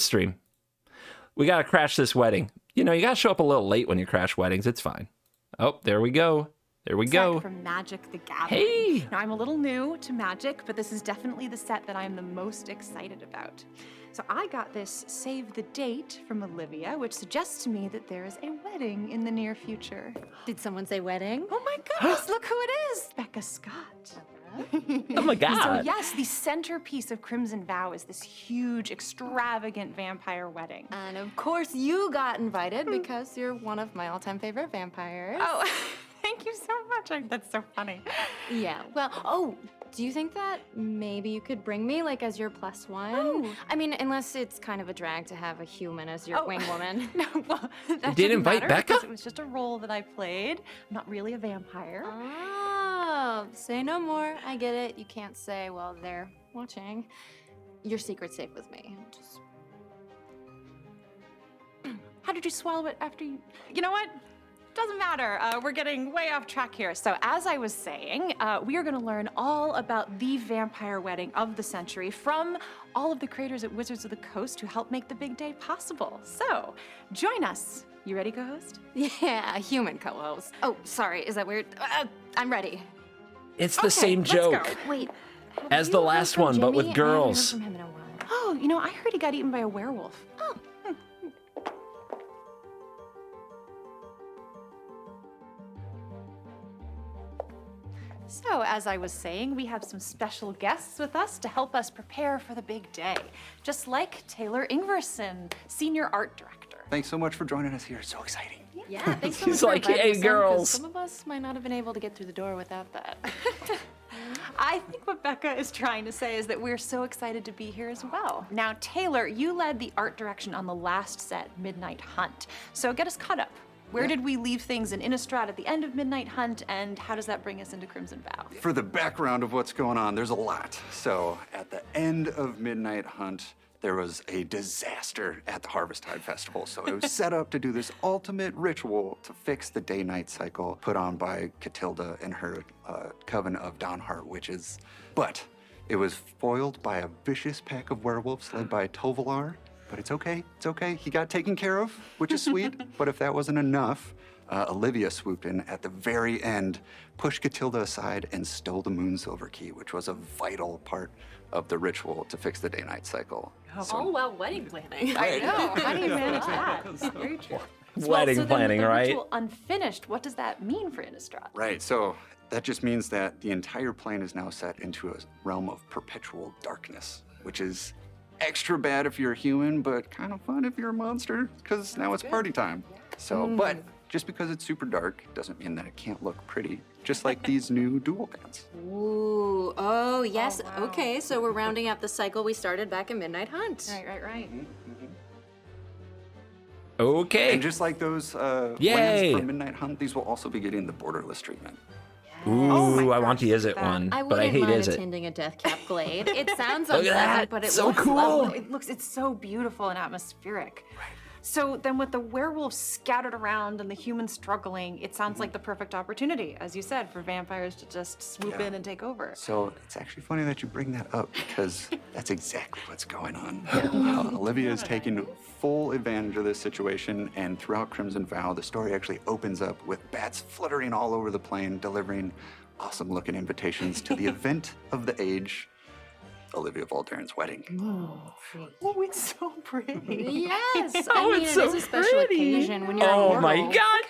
stream. We got to crash this wedding. You know, you got to show up a little late when you crash weddings. It's fine. Oh, there we go. There we go. From Magic the Gathering. Hey! Now, I'm a little new to Magic, but this is definitely the set that I'm the most excited about. So I got this save the date from Olivia, which suggests to me that there is a wedding in the near future. Did someone say wedding? Oh my goodness, look who it is! Becca Scott. Oh my God. So yes, the centerpiece of Crimson Vow is this huge, extravagant vampire wedding. And of course you got invited because you're one of my all-time favorite vampires. Oh, thank you so much. That's so funny. Yeah, well, do you think that maybe you could bring me, like, as your +1? Oh. I mean, unless it's kind of a drag to have a human as your wing woman. No, well, that did didn't invite matter Becca? because it was just a role that I played. I'm not really a vampire. Oh, say no more. I get it. You can't say, well, they're watching. Your secret's safe with me. Just... How did you swallow it after you... You know what? Doesn't matter. We're getting way off track here. So as I was saying, we are going to learn all about the vampire wedding of the century from all of the creators at Wizards of the Coast who helped make the big day possible. So join us. You ready, co-host? Yeah, a human co-host. Oh, sorry. Is that weird? I'm ready. It's the same joke Go. Wait. as the last one, but with girls. I haven't heard from him in a while. Oh, you know, I heard he got eaten by a werewolf. Oh. So, as I was saying, we have some special guests with us to help us prepare for the big day. Just like Taylor Ingverson, Senior Art Director. Thanks so much for joining us here. It's so exciting. Yeah, thanks so much He's for like, inviting "Hey, us in, 'cause girls." Some of us might not have been able to get through the door without that. I think what Becca is trying to say is that we're so excited to be here as well. Now, Taylor, you led the art direction on the last set, Midnight Hunt. So get us caught up. Where did we leave things in Innistrad at the end of Midnight Hunt, and how does that bring us into Crimson Vow? For the background of what's going on, there's a lot. So at the end of Midnight Hunt, there was a disaster at the Harvesttide Festival. So it was set up to do this ultimate ritual to fix the day-night cycle put on by Catilda and her coven of Downheart witches. But it was foiled by a vicious pack of werewolves led by Tovalar. But it's okay, He got taken care of, which is sweet. But if that wasn't enough, Olivia swooped in at the very end, pushed Catilda aside, and stole the Moonsilver Key, which was a vital part of the ritual to fix the day-night cycle. All while wedding planning. I know. How do you manage that? Very true. Wedding planning, with the right? ritual unfinished, what does that mean for Innistrad? Right, so that just means that the entire plane is now set into a realm of perpetual darkness, which is extra bad if you're a human, but kind of fun if you're a monster, because now it's party time. So, but just because it's super dark doesn't mean that it can't look pretty, just like these new dual bands. Ooh, oh, yes. Oh, wow. Okay, so we're rounding up the cycle we started back in Midnight Hunt. Right. Okay. And just like those Yay. lands from Midnight Hunt, these will also be getting the borderless treatment. Ooh, Oh my I want the gosh, Is It that- one, I but I wouldn't hate mind Is It. attending a Death Cap Glade. It sounds Look at unpleasant, that. but it So looks cool. lovely. It's so beautiful and atmospheric. So then with the werewolves scattered around and the humans struggling, it sounds like the perfect opportunity, as you said, for vampires to just swoop in and take over. So it's actually funny that you bring that up because that's exactly what's going on. Olivia is taking full advantage of this situation, and throughout Crimson Vow, the story actually opens up with bats fluttering all over the plane, delivering awesome-looking invitations to the event of the age, Olivia Voldarin's wedding. Oh, it's so pretty. Yes, Oh, I mean, it's it so is a special pretty. occasion when you're Oh a my werewolf. God!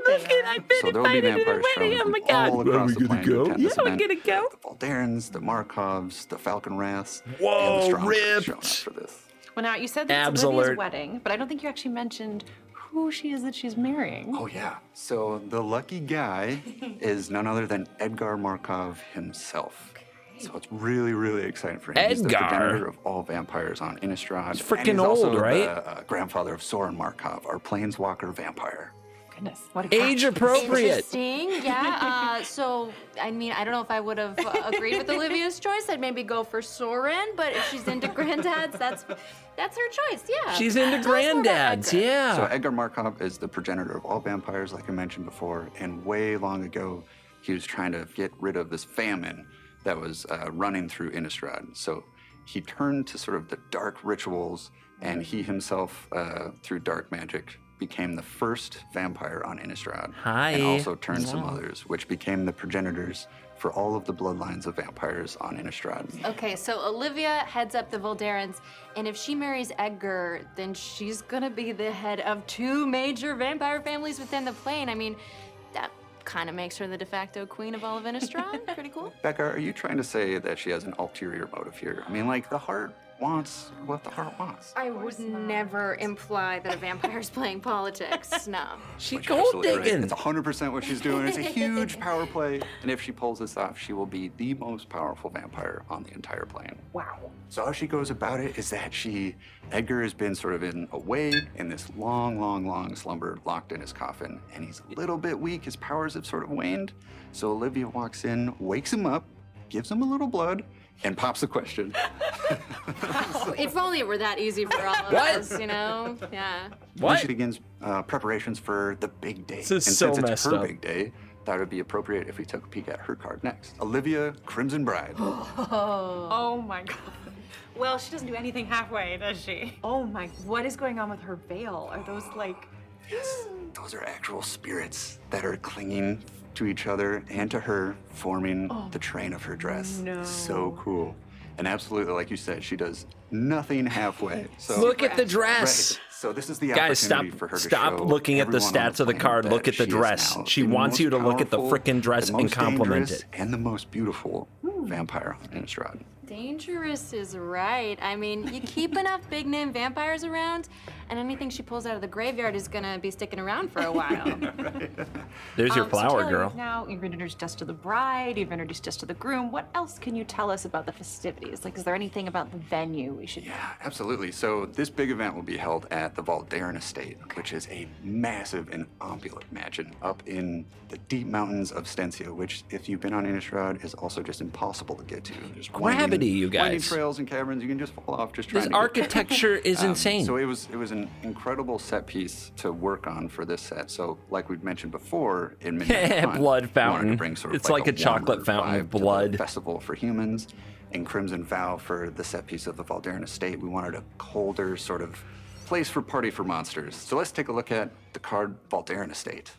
Look at I've been So there will be invited to the vampires wedding. Oh from my God! all across the plane to attend Yeah, this we're event. gonna go. The Voldarins, the Markovs, the Falcon Wraths, Whoa, and the Strong ripped. showing up for this. Well, now, you said that it's Abs Olivia's alert. wedding, but I don't think you actually mentioned who she is that she's marrying. Oh yeah. So the lucky guy is none other than Edgar Markov himself. So it's really, really exciting for him. He's the Edgar. progenitor of all vampires on Innistrad. He's freaking and he's also old, right? The grandfather of Soren Markov, our planeswalker vampire. Goodness, what a catch. Age appropriate. Interesting, yeah. So, I mean, I don't know if I would have agreed with Olivia's choice. I'd maybe go for Soren, but if she's into granddads, that's her choice, yeah. She's into Tell us more about granddads, Edgar. yeah. So Edgar Markov is the progenitor of all vampires, like I mentioned before, and way long ago, he was trying to get rid of this famine that was running through Innistrad. So he turned to sort of the dark rituals And he himself, through dark magic, became the first vampire on Innistrad. Hi. And also turned some others, which became the progenitors for all of the bloodlines of vampires on Innistrad. Okay, so Olivia heads up the Voldarins, and if she marries Edgar, then she's gonna be the head of 2 major vampire families within the plane. I mean, that kind of makes her the de facto queen of all of Innistrad. Pretty cool. Becca, are you trying to say that she has an ulterior motive here? I mean, like, the heart wants what the heart wants. I would never imply that a vampire's playing politics. No. She Which gold absolutely right. digging. It's 100% what she's doing. It's a huge power play. And if she pulls this off, she will be the most powerful vampire on the entire plane. Wow. So how she goes about it is that Edgar has been sort of away in this long slumber, locked in his coffin, and he's a little bit weak. His powers have sort of waned. So Olivia walks in, wakes him up, gives him a little blood, and pops the question. If only it were that easy for all of us, you know? Yeah. What? She begins preparations for the big day. This is and so since it's messed her up. big day, thought it would be appropriate if we took a peek at her card next. Olivia, Crimson Bride. Oh my god. Well, she doesn't do anything halfway, does she? Oh my, what is going on with her veil? Are those like... Yes, those are actual spirits that are clinging to each other and to her, forming the train of her dress. No. So cool. And absolutely, like you said, she does nothing halfway. So Look at the dress. Right. So this is the Guys, opportunity for her to stop show looking at the everyone on stats of the planet card. that Look at the she is dress. now She the wants most you to look at the powerful, frickin' dress the and most compliment dangerous, it. And the most beautiful vampire on Innistrad. Dangerous is right. I mean, you keep enough big name vampires around, and anything she pulls out of the graveyard is gonna be sticking around for a while. There's your So flower, Taylor, girl. Now you've introduced us to the bride, you've introduced us to the groom. What else can you tell us about the festivities? Like, is there anything about the venue we should know? Yeah, absolutely. So this big event will be held at the Volderan Estate, which is a massive and opulent mansion up in the deep mountains of Stencia, which, if you've been on Innistrad, is also just impossible to get to. There's Gravity, you winding guys. trails and caverns. You can just fall off just trying This to get there. architecture is insane. So it was an incredible set piece to work on for this set. So like we've mentioned before, in Midnight Hunt, Blood we wanted to fountain. bring sort of It's like a chocolate warmer fountain vibe of to the blood. festival for humans. In Crimson Vow, for the set piece of the Volderan Estate, we wanted a colder sort of place for party for monsters. So let's take a look at the card Volderan Estate.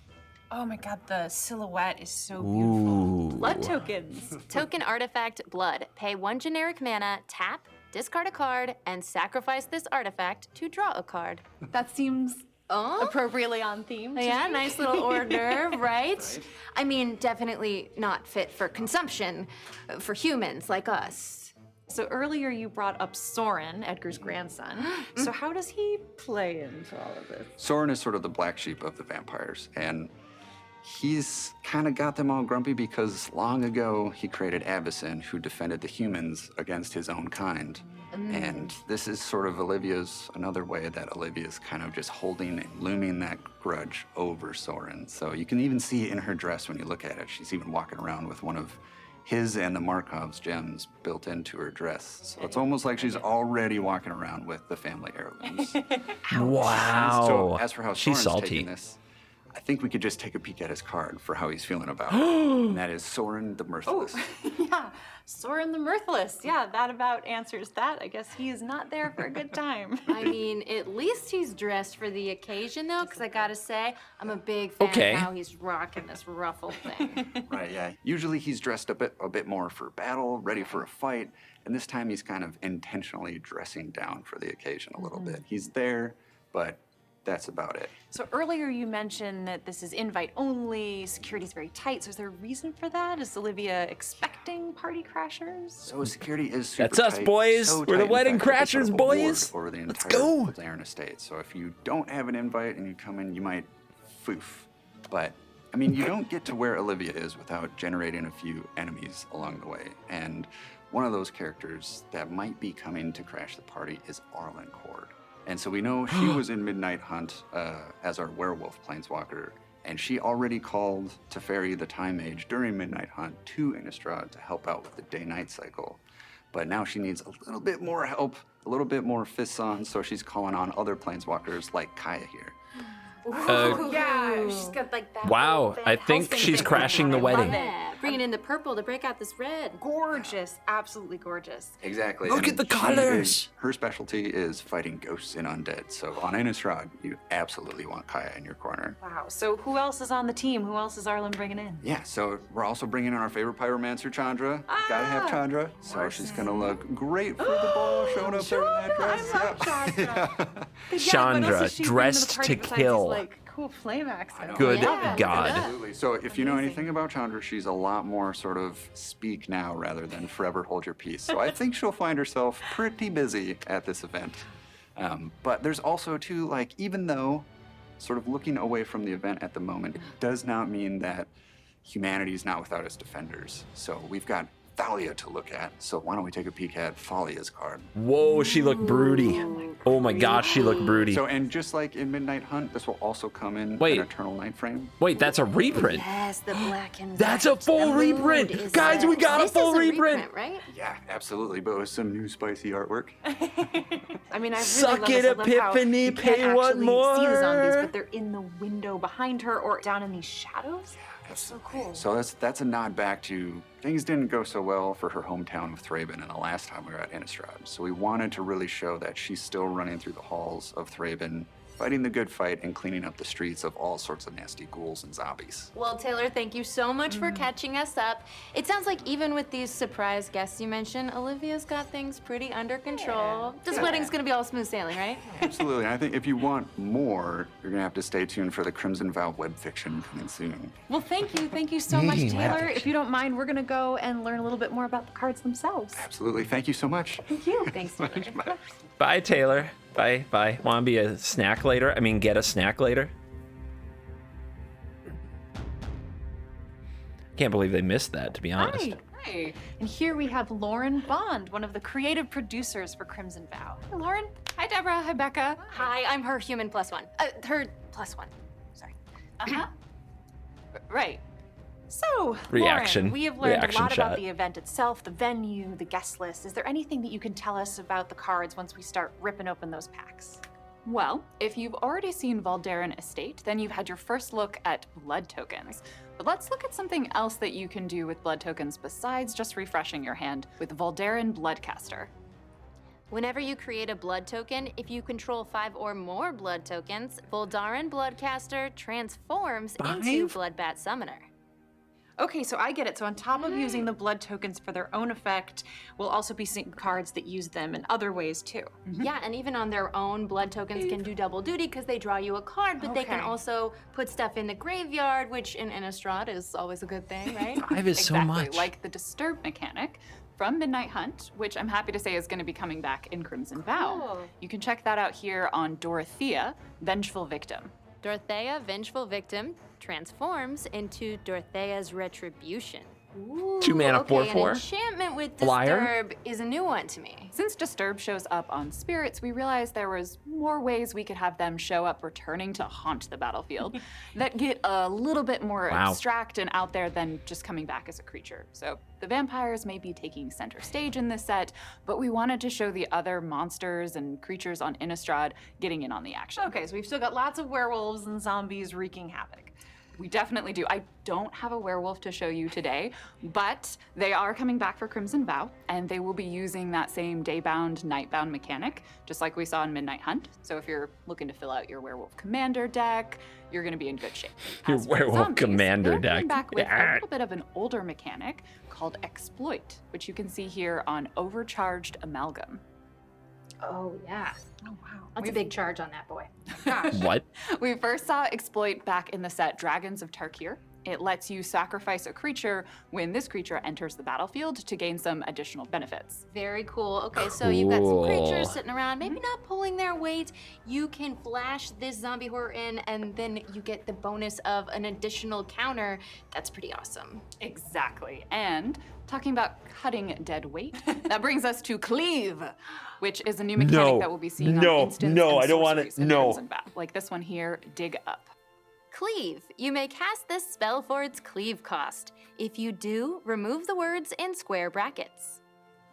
Oh my god, the silhouette is so beautiful. Blood tokens. Token artifact blood. Pay 1 generic mana, tap, discard a card, and sacrifice this artifact to draw a card. That seems appropriately on theme. to Yeah, me. nice little hors d'oeuvre, right? I mean, definitely not fit for consumption for humans like us. So earlier you brought up Soren, Edgar's grandson. So how does he play into all of this? Soren is sort of the black sheep of the vampires, and he's kind of got them all grumpy because long ago he created Avacyn, who defended the humans against his own kind. And this is sort of another way that Olivia's kind of just looming that grudge over Soren. So you can even see in her dress when you look at it, she's even walking around with one of his and the Markov's gems built into her dress. So it's almost like she's already walking around with the family heirlooms. Wow. So as for how She's Soren's salty. taking this, I think we could just take a peek at his card for how he's feeling about it. And that is Soren the Mirthless. Yeah, Soren the Mirthless. Yeah, that about answers that. I guess he is not there for a good time. I mean, at least he's dressed for the occasion, though, because I gotta say, I'm a big fan Okay. of how he's rocking this ruffle thing. Right, yeah. Usually he's dressed a bit more for battle, ready for a fight, and this time he's kind of intentionally dressing down for the occasion a little bit. He's there, but that's about it. So earlier you mentioned that this is invite only, security's very tight. So is there a reason for that? Is Olivia expecting party crashers? So security is super That's us, tight, boys. so We're the tight, in wedding fact, that they crashers, put a ward boys. Over the Let's entire go. Volderan Estate. So if you don't have an invite and you come in, you might foof. But I mean, you don't get to where Olivia is without generating a few enemies along the way. And one of those characters that might be coming to crash the party is Arlen Cord. And so we know she was in Midnight Hunt as our werewolf planeswalker, and she already called Teferi the Time Mage during Midnight Hunt to Innistrad to help out with the day-night cycle. But now she needs a little bit more help, a little bit more fists on, so she's calling on other planeswalkers like Kaya here. Yeah, she's got like that. Wow, whole Van I think Helsing she's thing crashing going the on. I love wedding. it. bringing in the purple to break out this red. Gorgeous, absolutely gorgeous. Exactly. Look and at the she colors. her specialty is fighting ghosts and undead. So on Innistrad, you absolutely want Kaya in your corner. Wow, so who else is on the team? Who else is Arlen bringing in? Yeah, so we're also bringing in our favorite pyromancer, Chandra. Gotta have Chandra. So she's gonna look great for the ball, showing up there in that dress. I love Chandra. Chandra, dressed to kill. Like cool flame accent. Good Yeah, God. Absolutely. So if you know anything about Chandra, she's a lot more sort of speak now rather than forever hold your peace. So I think she'll find herself pretty busy at this event. But there's also too, like, even though sort of looking away from the event at the moment does not mean that humanity is not without its defenders. So we've got Thalia to look at. So why don't we take a peek at Thalia's card? Whoa, she looked broody. Oh my gosh, she looked broody. So, and just like in Midnight Hunt, this will also come in Wait. an Eternal Night frame. Wait, that's a reprint. Yes, the black and That's white. a full The mood reprint. is Guys, we got a This full is reprint. right? Yeah, absolutely, but with some new spicy artwork. I mean, I really Suck love it, this. I love how Epiphany, you can't pay one actually see the zombies, more. but they're in the window behind her or down in these shadows. That's so cool. So that's a nod back to things didn't go so well for her hometown of Thraben in the last time we were at Innistrad. So we wanted to really show that she's still running through the halls of Thraben, fighting the good fight and cleaning up the streets of all sorts of nasty ghouls and zombies. Well, Taylor, thank you so much for catching us up. It sounds like even with these surprise guests you mentioned, Olivia's got things pretty under control. This wedding's gonna be all smooth sailing, right? Absolutely, and I think if you want more, you're gonna have to stay tuned for the Crimson Vow web fiction coming soon. Well, thank you so much, Taylor. If you don't mind, we're gonna go and learn a little bit more about the cards themselves. Absolutely, thank you so much. Thank you. Thanks, Taylor. Bye, Taylor. Bye. Want to be a snack later? I mean, get a snack later? Can't believe they missed that, to be honest. Hi. And here we have Lauren Bond, one of the creative producers for Crimson Vow. Hi, Lauren. Hi, Deborah. Hi, Becca. Hi, I'm her human +1. Her +1. Sorry. Uh-huh. Right. So, Reaction. Lauren, we have learned Reaction a lot shot. about the event itself, the venue, the guest list. Is there anything that you can tell us about the cards once we start ripping open those packs? Well, if you've already seen Volderan Estate, then you've had your first look at blood tokens. But let's look at something else that you can do with blood tokens besides just refreshing your hand with Volderan Bloodcaster. Whenever you create a blood token, if you control 5 or more blood tokens, Voldarin Bloodcaster transforms into Bloodbat Summoner. Okay, so I get it. So on top of using the blood tokens for their own effect, we'll also be seeing cards that use them in other ways too. Yeah, and even on their own, blood tokens can do double duty because they draw you a card, but they can Okay. also put stuff in the graveyard, which in Innistrad is always a good thing, right? 5 is so Exactly, much. like the Disturb mechanic from Midnight Hunt, which I'm happy to say is going to be coming back in Crimson Vow. Cool. You can check that out here on Dorothea, Vengeful Victim. Dorothea, Vengeful Victim, transforms into Dorothea's Retribution. 2 mana, Okay, 4/4. an enchantment with Flyer? Disturb is a new one to me. Since Disturb shows up on spirits, we realized there was more ways we could have them show up returning to haunt the battlefield that get a little bit more Wow. abstract and out there than just coming back as a creature. So the vampires may be taking center stage in this set, but we wanted to show the other monsters and creatures on Innistrad getting in on the action. Okay, so we've still got lots of werewolves and zombies wreaking havoc. We definitely do. I don't have a werewolf to show you today, but they are coming back for Crimson Vow, and they will be using that same day-bound, night-bound mechanic, just like we saw in Midnight Hunt. So if you're looking to fill out your werewolf commander deck, you're going to be in good shape. Your As for werewolf zombies, commander they're deck. coming back with Ah. a little bit of an older mechanic called Exploit, which you can see here on Overcharged Amalgam. Oh, yeah. Oh, wow. That's a big charge on that boy. What? We first saw Exploit back in the set Dragons of Tarkir. It lets you sacrifice a creature when this creature enters the battlefield to gain some additional benefits. Very cool. Okay, so you've got some creatures Cool. sitting around, maybe not pulling their weight. You can flash this zombie horror in, and then you get the bonus of an additional counter. That's pretty awesome. Exactly. And talking about cutting dead weight, that brings us to Cleave, which is a new mechanic No. that we'll be seeing No. on instants No, and I don't want it. sorceries in No. Crimson Vow. Like this one here, Dig Up. Cleave. You may cast this spell for its cleave cost. If you do, remove the words in square brackets.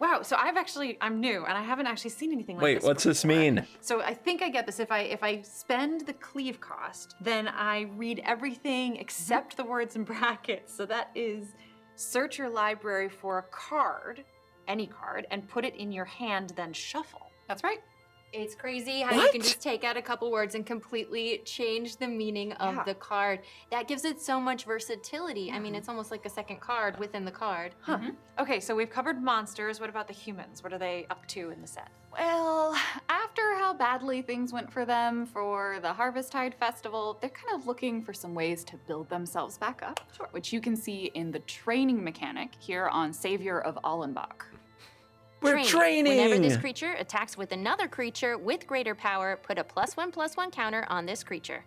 Wow, so I'm new and I haven't actually seen anything like Wait, this. what's this before. mean? So I think I get this. If I spend the cleave cost, then I read everything except the words in brackets. So that is search your library for a card, any card, and put it in your hand, then shuffle. That's right. It's crazy how you can just take out a couple words and completely change the meaning of the card. That gives it so much versatility. I mean, it's almost like a second card within the card. Huh. Okay, so we've covered monsters. What about the humans? What are they up to in the set? Well, after how badly things went for them for the Harvesttide Festival, they're kind of looking for some ways to build themselves back up, which you can see in the training mechanic here on Savior of Allenbach. We're training! Whenever this creature attacks with another creature with greater power, put a +1/+1 counter on this creature.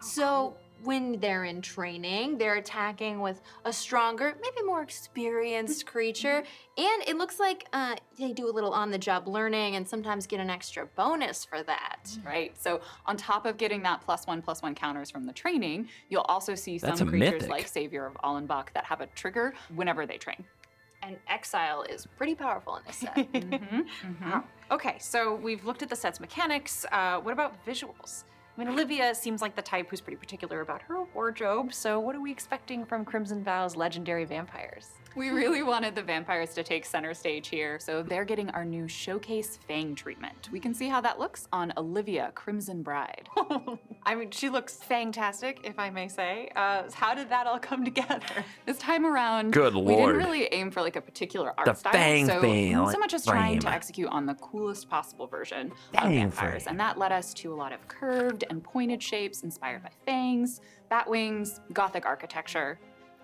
So when they're in training, they're attacking with a stronger, maybe more experienced creature. And it looks like they do a little on-the-job learning and sometimes get an extra bonus for that. Right, so on top of getting that +1/+1 counters from the training, you'll also see some That's a creatures mythic. like Savior of Allenbach that have a trigger whenever they train. And Exile is pretty powerful in this set. Wow. Okay, so we've looked at the set's mechanics. What about visuals? I mean, Olivia seems like the type who's pretty particular about her wardrobe, so what are we expecting from Crimson Vow's legendary vampires? We really wanted the vampires to take center stage here, so they're getting our new Showcase Fang treatment. We can see how that looks on Olivia, Crimson Bride. I mean, she looks fantastic, if I may say. How did that all come together? This time around, Good we lord. didn't really aim for like a particular art The style, fang so frame, not so much as trying to frame. execute on the coolest possible version Fang of vampires, frame. and that led us to a lot of curved and pointed shapes inspired by fangs, bat wings, gothic architecture.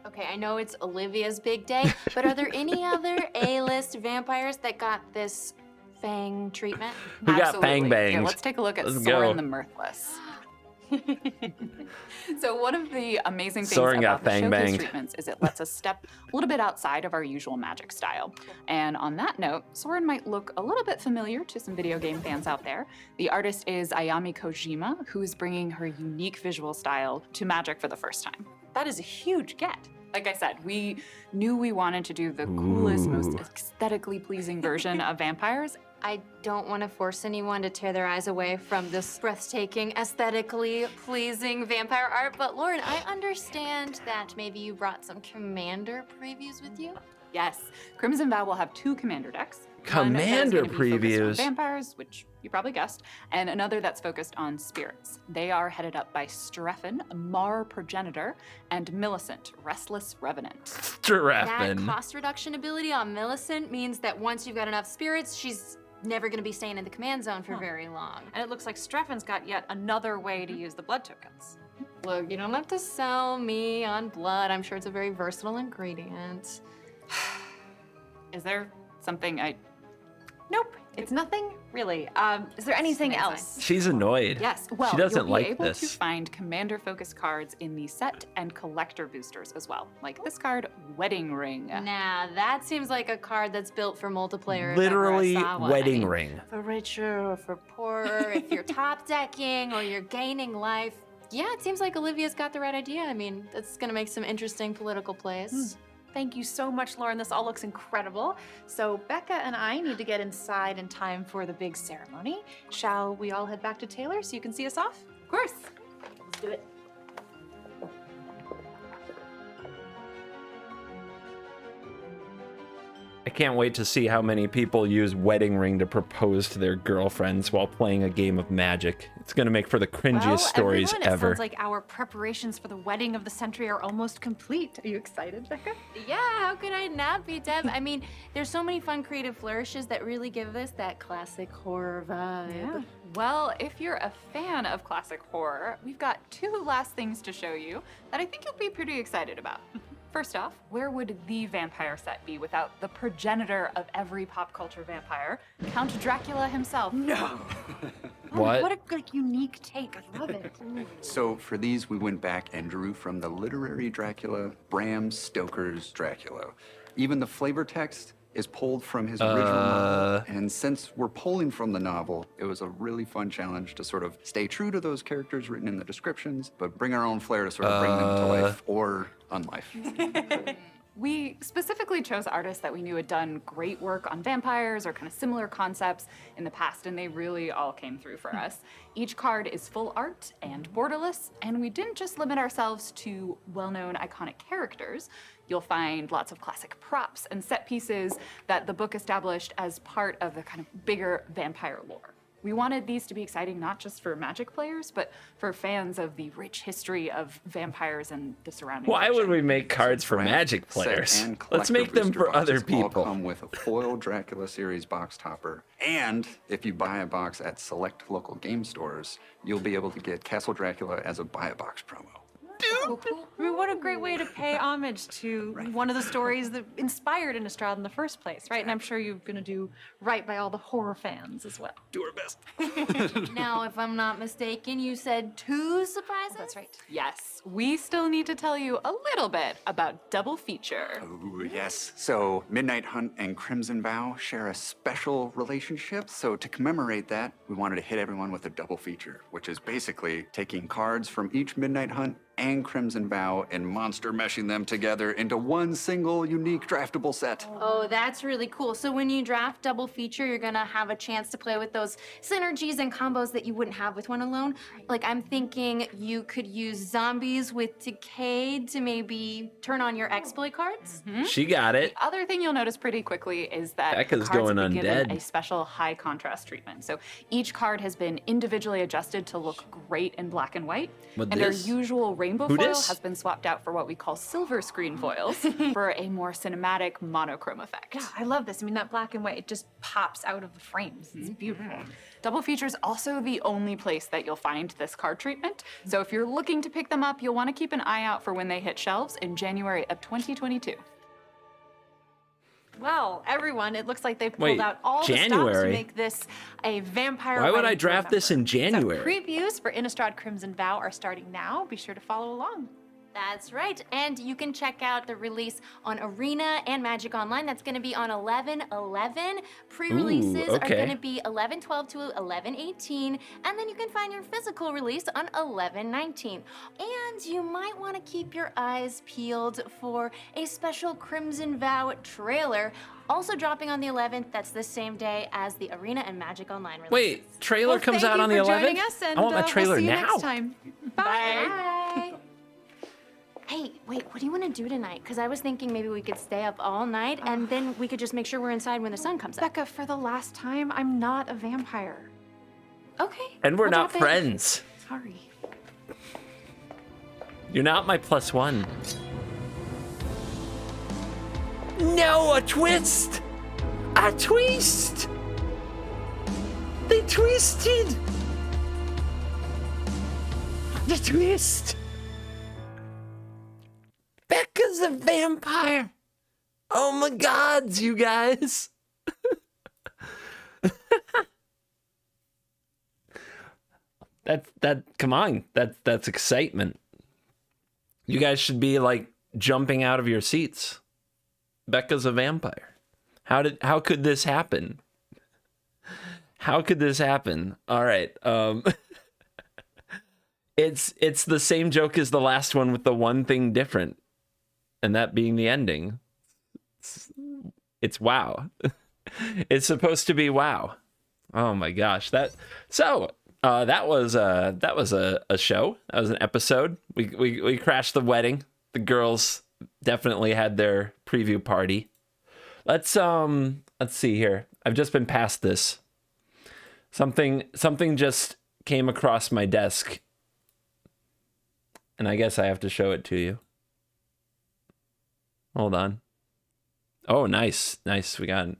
Okay, I know it's Olivia's big day, but are there any other A-list vampires that got this fang treatment? We got Absolutely. fang bangs. Here, let's take a look at Let's Soren go. the Mirthless. So one of the amazing things Soren got about the fang Showcase banged. treatments is it lets us step a little bit outside of our usual magic style. And on that note, Soren might look a little bit familiar to some video game fans out there. The artist is Ayami Kojima, who is bringing her unique visual style to magic for the first time. That is a huge get. Like I said, we knew we wanted to do the coolest, most aesthetically pleasing version of vampires. I don't want to force anyone to tear their eyes away from this breathtaking, aesthetically pleasing vampire art, but Lauren, I understand that maybe you brought some commander previews with you? Yes, Crimson Vow will have 2 commander decks. Commander One that is gonna be focused on previews. vampires, which you probably guessed, and another that's focused on spirits. They are headed up by Streffen, Mar Progenitor, and Millicent, Restless Revenant. That Strapping. cost reduction ability on Millicent means that once you've got enough spirits, she's never going to be staying in the command zone for very long. And it looks like Streffen's got yet another way to use the blood tokens. Look, you don't have to sell me on blood. I'm sure it's a very versatile ingredient. Is there something I... Nope, it's nothing really. Is there anything Amazing. else? She's annoyed. Yes, well, she doesn't you'll be like able this. to find commander-focused cards in the set and collector boosters as well, like this card, Wedding Ring. Nah, that seems like a card that's built for multiplayer. if Literally ever I saw one. wedding I mean, ring. For richer or for poorer, if you're top decking or you're gaining life. Yeah, it seems like Olivia's got the right idea. I mean, that's gonna make some interesting political plays. Thank you so much, Lauren. This all looks incredible. So Becca and I need to get inside in time for the big ceremony. Shall we all head back to Taylor so you can see us off? Of course. Let's do it. I can't wait to see how many people use wedding ring to propose to their girlfriends while playing a game of Magic. It's gonna make for the cringiest Well, stories everyone, ever. It sounds like our preparations for the wedding of the century are almost complete. Are you excited, Becca? Yeah, how could I not be, Deb? I mean, there's so many fun creative flourishes that really give this that classic horror vibe. Well, if you're a fan of classic horror, we've got 2 last things to show you that I think you'll be pretty excited about. First off, where would the vampire set be without the progenitor of every pop culture vampire, Count Dracula himself? No. What? What a unique take. I love it. So for these, we went back and drew from the literary Dracula, Bram Stoker's Dracula. Even the flavor text is pulled from his original novel. And since we're pulling from the novel, it was a really fun challenge to sort of stay true to those characters written in the descriptions, but bring our own flair to sort of bring them to life or unlife. We specifically chose artists that we knew had done great work on vampires or kind of similar concepts in the past, and they really all came through for us. Each card is full art and borderless, and we didn't just limit ourselves to well-known iconic characters. You'll find lots of classic props and set pieces that the book established as part of the kind of bigger vampire lore. We wanted these to be exciting not just for Magic players, but for fans of the rich history of vampires and the surrounding Why would fiction. we make cards for Draft, Magic set, players? and Let's collector make them booster for other boxes all people. come with a foil Dracula series box topper. And if you buy a box at select local game stores, you'll be able to get Castle Dracula as a buy a box promo. I mean, what a great way to pay homage to one of the stories that inspired Innistrad in the first place, right? And I'm sure you're going to do right by all the horror fans as well. Do our best. Now, if I'm not mistaken, you said 2 surprises? That's right. Yes, we still need to tell you a little bit about Double Feature. Ooh, yes. So Midnight Hunt and Crimson Vow share a special relationship. So to commemorate that, we wanted to hit everyone with a double feature, which is basically taking cards from each Midnight Hunt and Crimson Vow and monster meshing them together into one single unique draftable set. Oh, that's really cool. So when you draft Double Feature, you're gonna have a chance to play with those synergies and combos that you wouldn't have with one alone. Like, I'm thinking you could use zombies with Decayed to maybe turn on your exploit cards. She got it. Other thing you'll notice pretty quickly is that Becca's the cards going have been given undead. a special high contrast treatment. So each card has been individually adjusted to look great in black and white. What and this? our usual rainbow Who foil dis? has been swapped out for what we call silver screen foils for a more cinematic monochrome effect. Yeah, I love this. I mean, that black and white, it just pops out of the frames. It's beautiful. Double Feature is also the only place that you'll find this card treatment. So if you're looking to pick them up, you'll want to keep an eye out for when they hit shelves in January of 2022. Well, everyone, it looks like they've pulled Wait, out all the stops to January? make this a vampire. Why would wedding I to draft this in remember. January? So previews for Innistrad Crimson Vow are starting now. Be sure to follow along. That's right. And you can check out the release on Arena and Magic Online. That's going to be on 11/11. Pre-releases Ooh, are okay. going to be 11/12 to 11/18. And then you can find your physical release on 11/19. And you might want to keep your eyes peeled for a special Crimson Vow trailer. Also dropping on the 11th. That's the same day as the Arena and Magic Online release. Wait, trailer Well, comes thank out you on the for 11th? joining us, and I want my trailer we'll see you now. next time. Bye. Bye. Hey, wait, what do you want to do tonight? Because I was thinking maybe we could stay up all night and then we could just make sure we're inside when the sun comes up. Becca, for the last time, I'm not a vampire. Okay. And we're we'll not drop in. friends. Sorry. You're not my +1. No, a twist! A twist! They twisted! The twist! Becca's a vampire! Oh my gods, you guys! Come on, that's excitement. You guys should be like jumping out of your seats. Becca's a vampire. How could this happen? How could this happen? All right. It's the same joke as the last one with the one thing different, and that being the ending. It's wow. It's supposed to be wow. Oh my gosh. That was a show. That was an episode. We crashed the wedding. The girls definitely had their preview party. Let's see here. I've just been past this. Something just came across my desk. And I guess I have to show it to you. Hold on. Oh, nice. We got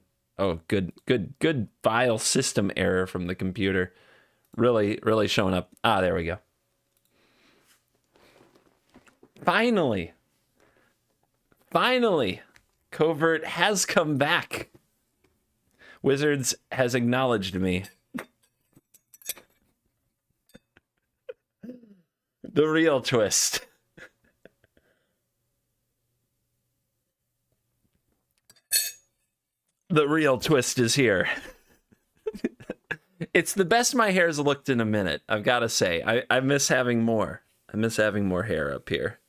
good file system error from the computer. Really showing up. Ah, there we go. Finally, Covert has come back. Wizards has acknowledged me. The real twist. The real twist is here. It's the best my hair's looked in a minute, I've got to say. I miss having more. I miss having more hair up here.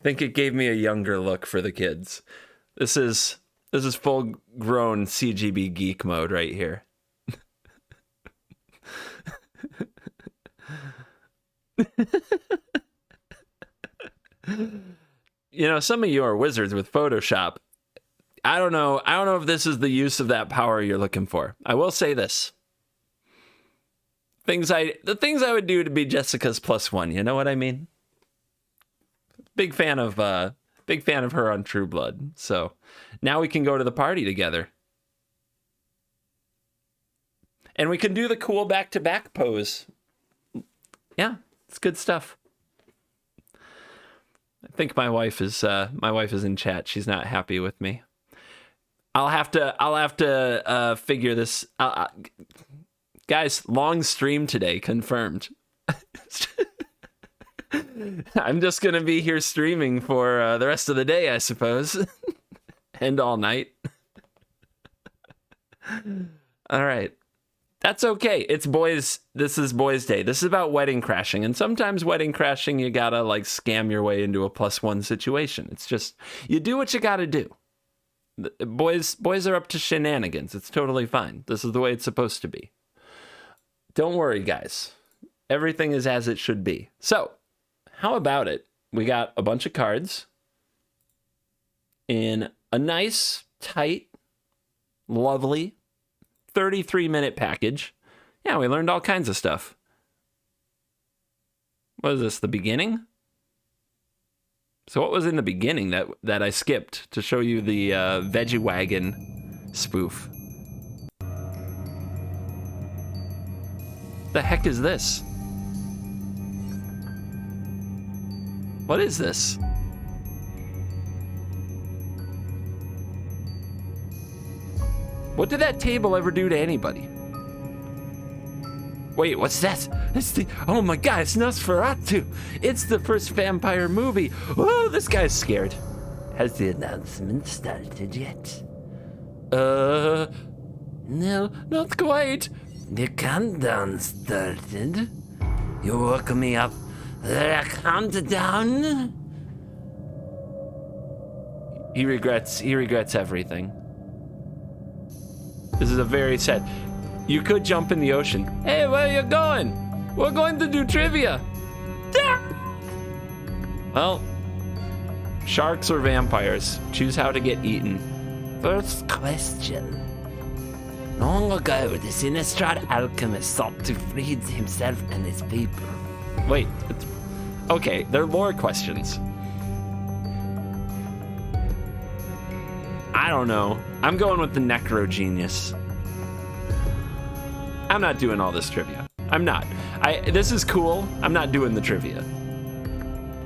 think it gave me a younger look for the kids. This is full grown CGB geek mode right here. You know, some of you are wizards with Photoshop. I don't know if this is the use of that power you're looking for. I will say this. The things I would do to be Jessica's +1, you know what I mean? Big fan of her on True Blood. So now we can go to the party together. And we can do the cool back-to-back pose. Yeah, it's good stuff. I think my wife is in chat. She's not happy with me. I'll have to figure this. Guys, long stream today, confirmed. I'm just gonna be here streaming for the rest of the day, I suppose, and all night. All right. That's okay. It's boys. This is boys' day. This is about wedding crashing. And sometimes wedding crashing, you gotta like scam your way into a +1 situation. It's just, you do what you gotta do. Boys are up to shenanigans. It's totally fine. This is the way it's supposed to be. Don't worry, guys. Everything is as it should be. So, how about it? We got a bunch of cards in a nice, tight, lovely 33-minute package. Yeah, we learned all kinds of stuff. What is this, the beginning? So what was in the beginning that I skipped to show you the Veggie Wagon spoof? The heck is this? What is this? What did that table ever do to anybody? Wait, what's that? It's the, oh my god, it's Nosferatu. It's the first vampire movie. Oh, this guy's scared. Has the announcement started yet? No, not quite. The countdown started. You woke me up. The countdown. He regrets everything. This is a very sad. You could jump in the ocean. Hey, where are you going? We're going to do trivia. Well, sharks or vampires? Choose how to get eaten. First question. Long ago, the Innistrad alchemist sought to free himself and his people. Wait, okay, they're lore questions. I don't know. I'm going with the Necro Genius. I'm not doing all this trivia. I'm not. This is cool. I'm not doing the trivia.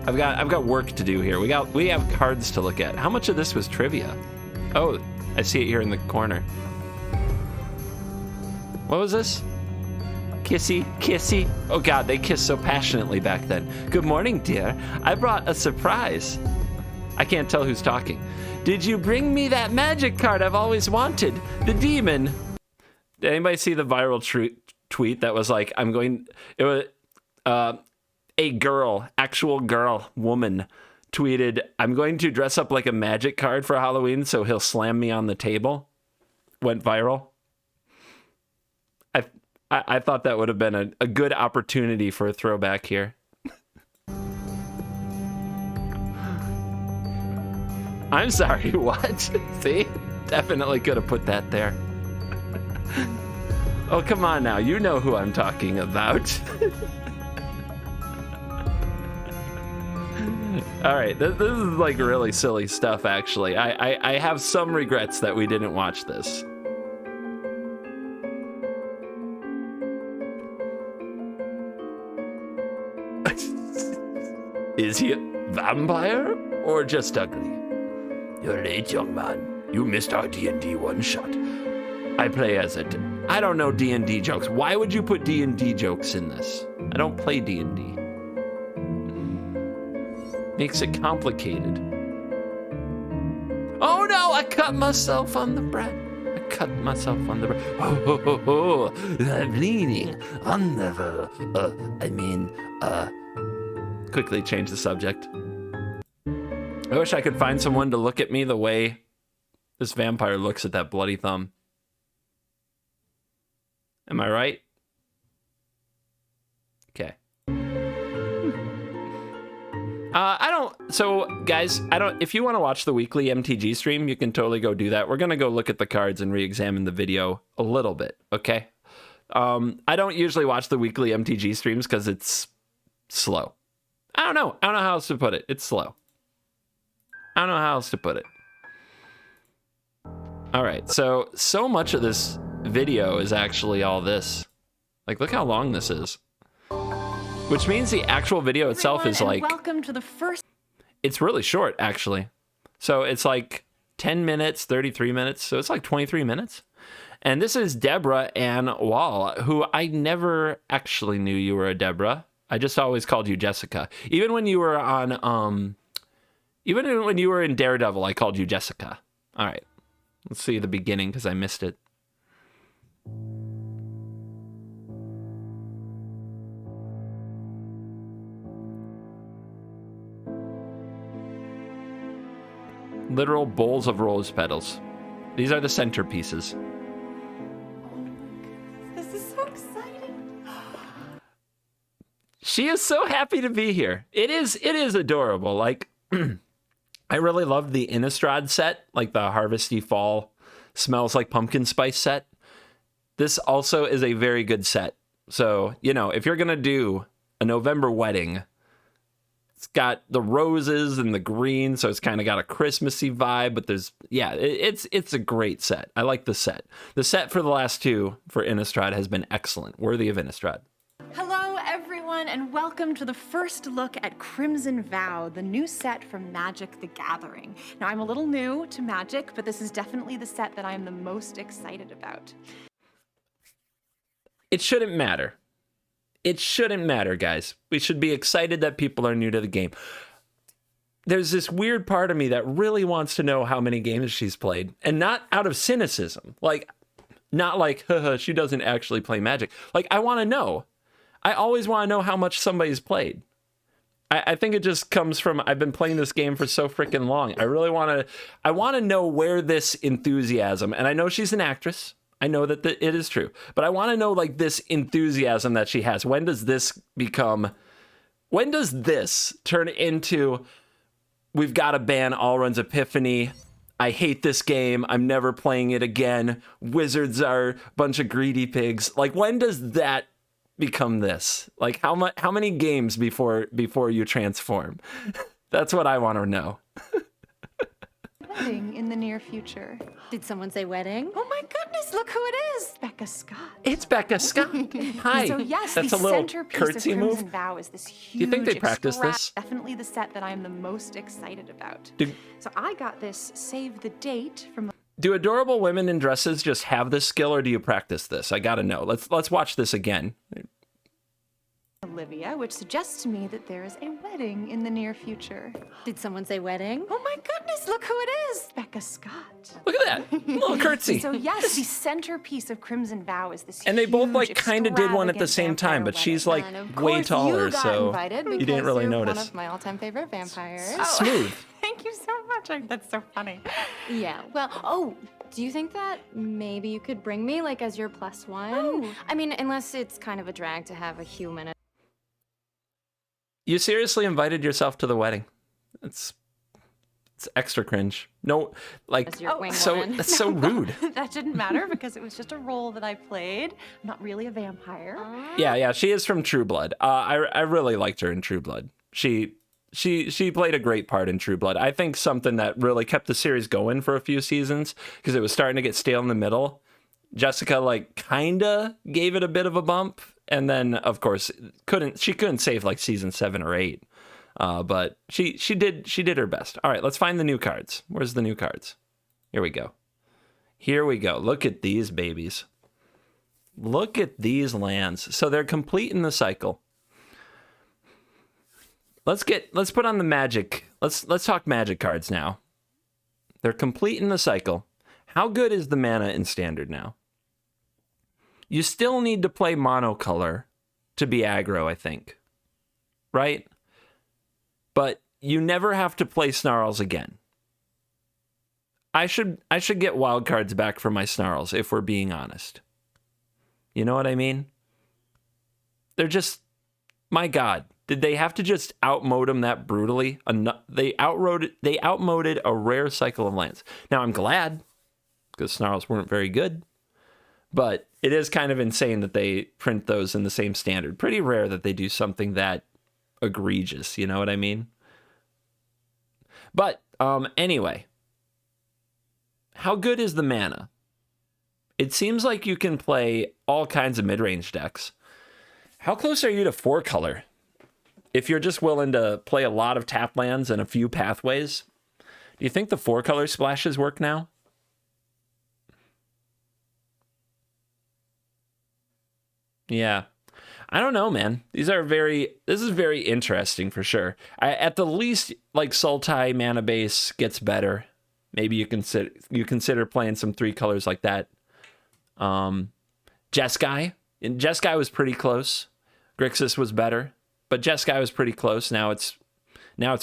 I've got work to do here. We have cards to look at. How much of this was trivia? Oh, I see it here in the corner. What was this? Kissy, kissy. Oh god, they kissed so passionately back then. Good morning, dear. I brought a surprise. I can't tell who's talking. Did you bring me that magic card I've always wanted? The demon. Did anybody see the viral tweet that was like, it was a girl, actual girl, woman, tweeted, I'm going to dress up like a magic card for Halloween so he'll slam me on the table. Went viral. I thought that would have been a good opportunity for a throwback here. I'm sorry, what? See? Definitely could have put that there. Oh, come on now. You know who I'm talking about. All right, this is like really silly stuff, actually. I have some regrets that we didn't watch this. Is he a vampire or just ugly? You're late, young man. You missed our D&D one-shot. I play as a... I don't know D&D jokes. Why would you put D&D jokes in this? I don't play D&D. Makes it complicated. Oh no, I cut myself on the bread. Oh, I'm bleeding. Quickly change the subject. I wish I could find someone to look at me the way this vampire looks at that bloody thumb. Am I right? Okay. Guys, if you want to watch the weekly MTG stream, you can totally go do that. We're going to go look at the cards and re-examine the video a little bit, okay? I don't usually watch the weekly MTG streams because it's slow. I don't know how else to put it. It's slow. I don't know how else to put it. All right, so much of this video is actually all this. Like, look how long this is. Which means the actual video itself is like... Welcome to the first... It's really short, actually. So it's like 10 minutes, 33 minutes. So it's like 23 minutes. And this is Deborah Ann Wall, who I never actually knew you were a Deborah. I just always called you Jessica. Even when you were on... Even when you were in Daredevil, I called you Jessica. All right. Let's see the beginning, because I missed it. Literal bowls of rose petals. These are the centerpieces. This is so exciting. She is so happy to be here. It is adorable. Like, I really love the Innistrad set, like the Harvesty Fall Smells Like Pumpkin Spice set. This also is a very good set. So, you know, if you're going to do a November wedding, it's got the roses and the green, so it's kind of got a Christmassy vibe, but there's, yeah, it's a great set. I like the set. The set for the last two for Innistrad has been excellent, worthy of Innistrad. Hello, everyone, and welcome to the first look at Crimson Vow, the new set from Magic the Gathering. Now, I'm a little new to Magic, but this is definitely the set that I am the most excited about. It shouldn't matter. It shouldn't matter, guys. We should be excited that people are new to the game. There's this weird part of me that really wants to know how many games she's played, and not out of cynicism. Like, not like, haha, she doesn't actually play Magic. Like, I want to know. I always want to know how much somebody's played. I think it just comes from, I've been playing this game for so freaking long. I want to know where this enthusiasm, and I know she's an actress. I know that it is true, but I want to know, like, this enthusiasm that she has. When does this turn into, we've got to ban Alrund's Epiphany, I hate this game, I'm never playing it again, wizards are a bunch of greedy pigs. Like, when does that become this? Like, how many games before you transform? That's what I want to know. Wedding in the near future. Did someone say wedding? Oh my goodness, look who it is! Becca Scott. It's Becca Scott. Hi. So yes, that's the a little centerpiece curtsy of move. Crimson Vow is this huge. Do you think they practice this? Definitely the set that I am the most excited about. Do- So I got this save the date from Do adorable women in dresses just have this skill, or do you practice this? I gotta know. Let's watch this again. Olivia, which suggests to me that there is a wedding in the near future. Did someone say wedding? Oh my goodness, look who it is! Becca Scott. Look at that little curtsy. So yes, the centerpiece of Crimson Vow is this And they both, huge, like, kind of did one at the extravagant same time, but vampire she's wedding. like And of way course taller, you got so invited you didn't because really you're notice. One of my all-time favorite vampires. Smooth. Thank you so much. That's so funny. Yeah. Well, do you think that maybe you could bring me, like, as your +1? Oh. I mean, unless it's kind of a drag to have a human. You seriously invited yourself to the wedding? It's extra cringe. No, like, As your wing so woman. that's so rude. That didn't matter because it was just a role that I played. I'm not really a vampire. Yeah, she is from True Blood. I really liked her in True Blood. She played a great part in True Blood. I think something that really kept the series going for a few seasons, because it was starting to get stale in the middle. Jessica, like, kinda gave it a bit of a bump, and then of course couldn't save like season 7 or 8. But she did her best. All right, let's find the new cards. Where's the new cards? Here we go. Look at these babies. Look at these lands. So they're complete in the cycle. Let's put on the magic. Let's talk magic cards now. They're complete in the cycle. How good is the mana in standard now? You still need to play monocolor to be aggro, I think. Right? But you never have to play Snarls again. I should get wild cards back for my Snarls, if we're being honest. You know what I mean? They're just, my God, did they have to just outmode them that brutally? They outmoded a rare cycle of lands. Now I'm glad, because Snarls weren't very good, but it is kind of insane that they print those in the same standard. Pretty rare that they do something that egregious, you know what I mean? But anyway, how good is the mana? It seems like you can play all kinds of mid-range decks. How close are you to 4-color? If you're just willing to play a lot of tap lands and a few pathways, do you think the 4-color splashes work now? Yeah. I don't know, man. This is very interesting for sure. At the least, like Sultai mana base gets better. Maybe you consider playing some 3 colors like that. Jeskai. And Jeskai was pretty close. Grixis was better, but Jeskai was pretty close. Now it's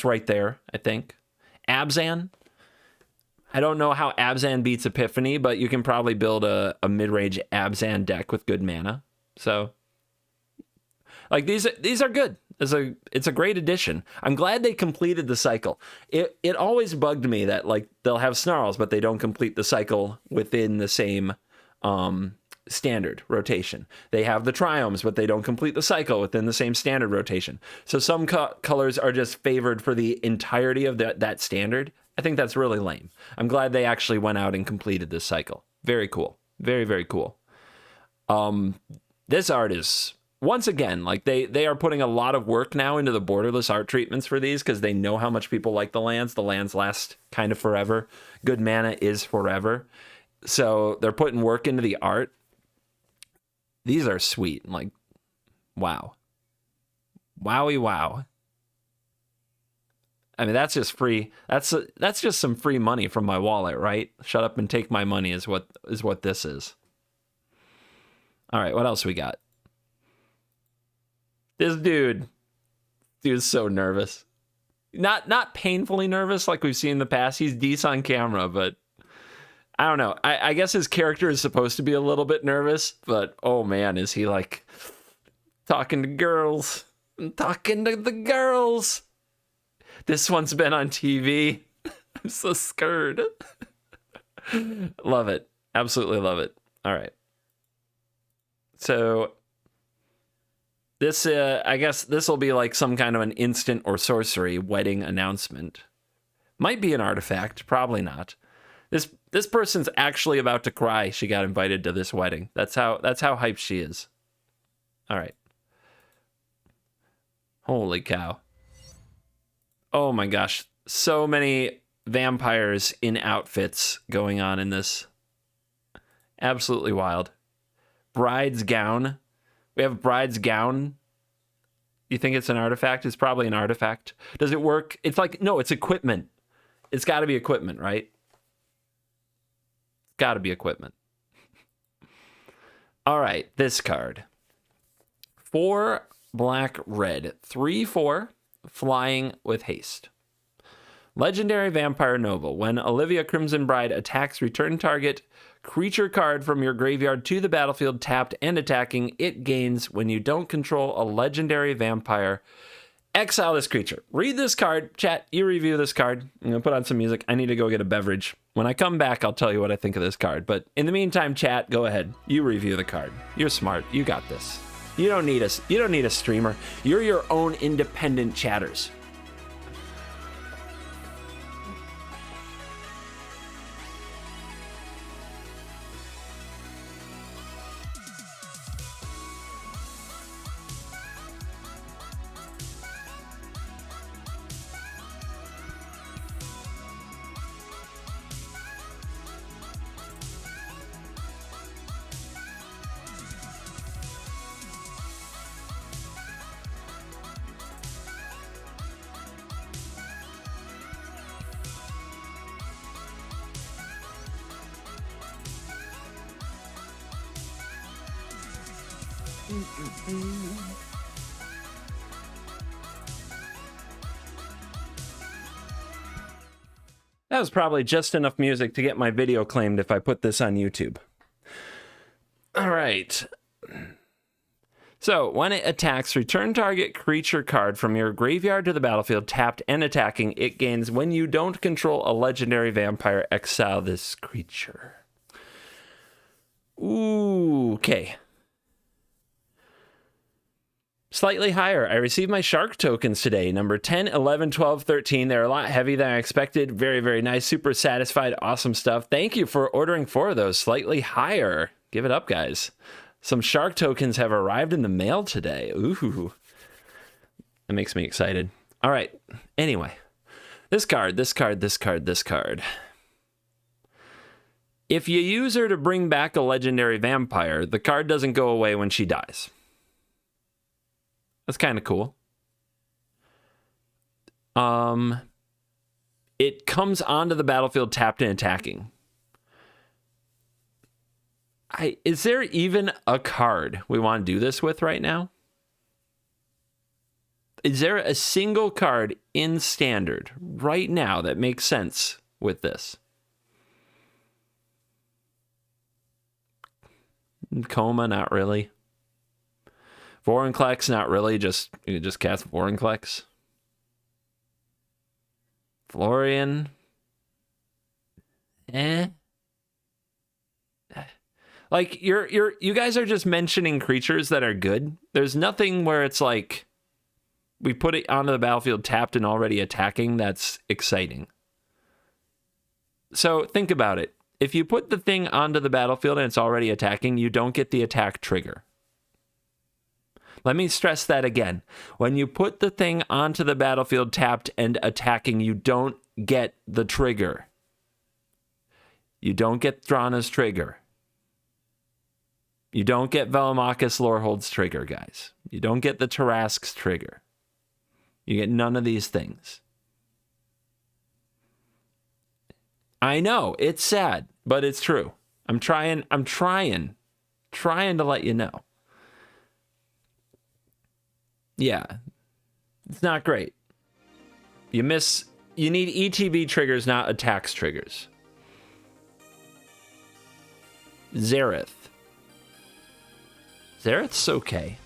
right there, I think. Abzan. I don't know how Abzan beats Epiphany, but you can probably build a mid-range Abzan deck with good mana. So, like, these are good. It's a great addition. I'm glad they completed the cycle. It always bugged me that, like, they'll have Snarls, but they don't complete the cycle within the same standard rotation. They have the Triomes, but they don't complete the cycle within the same standard rotation. So some colors are just favored for the entirety of that standard. I think that's really lame. I'm glad they actually went out and completed this cycle. Very cool. Very, very cool. This art is, once again, like they are putting a lot of work now into the borderless art treatments for these because they know how much people like the lands. The lands last kind of forever. Good mana is forever. So they're putting work into the art. These are sweet. Like, wow. Wowie wow. I mean, that's just free. That's just some free money from my wallet, right? Shut up and take my money is what this is. All right, what else we got? This dude's so nervous. Not painfully nervous like we've seen in the past. He's decent on camera, but I don't know. I guess his character is supposed to be a little bit nervous, but oh man, is he like talking to girls? I'm talking to the girls. This one's been on TV. I'm so scared. Love it. Absolutely love it. All right. So this, I guess this will be like some kind of an instant or sorcery wedding announcement. Might be an artifact. Probably not. This person's actually about to cry. She got invited to this wedding. That's how hyped she is. All right. Holy cow. Oh my gosh. So many vampires in outfits going on in this. Absolutely wild. Bride's gown. We have bride's gown. You think it's an artifact? It's probably an artifact. Does it work? It's like, no, it's equipment. It's got to be equipment, right? Got to be equipment. All right, this card. 4 black, red, 3/4, flying with haste. Legendary Vampire Noble. When Olivia Crimson Bride attacks, return target creature card from your graveyard to the battlefield tapped and attacking. It gains when you don't control a legendary vampire. Exile this creature. Read this card. Chat, you review this card. I'm going to put on some music. I need to go get a beverage. When I come back, I'll tell you what I think of this card. But in the meantime, chat, go ahead. You review the card. You're smart. You got this. You don't need us. You don't need a streamer. You're your own independent chatters. That was probably just enough music to get my video claimed if I put this on YouTube. All right. So, when it attacks, return target creature card from your graveyard to the battlefield, tapped and attacking. It gains when you don't control a legendary vampire, exile this creature. Ooh, okay. Slightly higher. I received my shark tokens today. Number 10, 11, 12, 13. They're a lot heavier than I expected. Very, very nice. Super satisfied. Awesome stuff. Thank you for ordering 4 of those. Slightly higher. Give it up, guys. Some shark tokens have arrived in the mail today. Ooh. That makes me excited. All right. Anyway. This card. If you use her to bring back a legendary vampire, the card doesn't go away when she dies. That's kind of cool. It comes onto the battlefield tapped and attacking. Is there even a card we want to do this with right now? Is there a single card in Standard right now that makes sense with this? Coma, not really. Vorinclex, not really. You just cast Vorinclex. Florian. Like you guys are just mentioning creatures that are good. There's nothing where it's like we put it onto the battlefield tapped and already attacking. That's exciting. So think about it. If you put the thing onto the battlefield and it's already attacking, you don't get the attack trigger. Let me stress that again. When you put the thing onto the battlefield tapped and attacking, you don't get the trigger. You don't get Thrawn's trigger. You don't get Velomachus Lorehold's trigger, guys. You don't get the Tarask's trigger. You get none of these things. I know, it's sad, but it's true. I'm trying to let you know. Yeah, it's not great. You need ETB triggers, not attacks triggers. Xerath. Xerath's okay.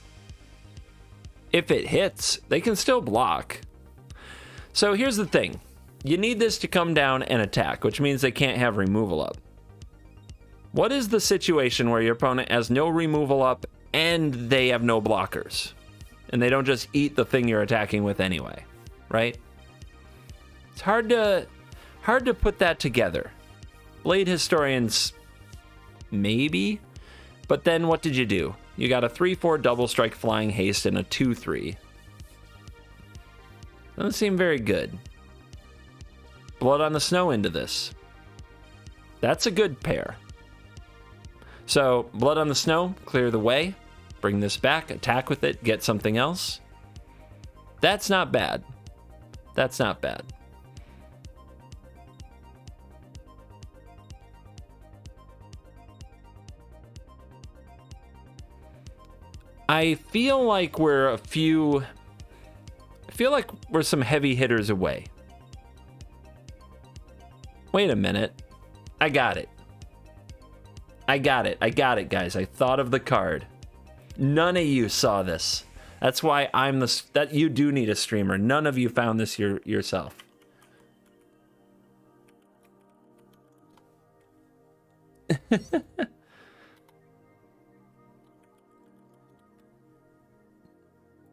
If it hits, they can still block. So here's the thing. You need this to come down and attack, which means they can't have removal up. What is the situation where your opponent has no removal up and they have no blockers? And they don't just eat the thing you're attacking with anyway, right? It's hard to put that together. Blade Historians, maybe? But then what did you do? You got a 3/4 double strike flying haste and a 2/3. Doesn't seem very good. Blood on the Snow into this. That's a good pair. So, Blood on the Snow, clear the way. Bring this back, attack with it, get something else. That's not bad. That's not bad. I feel like we're some heavy hitters away. Wait a minute. I got it, guys. I thought of the card. None of you saw this. That's why that you do need a streamer. None of you found this yourself.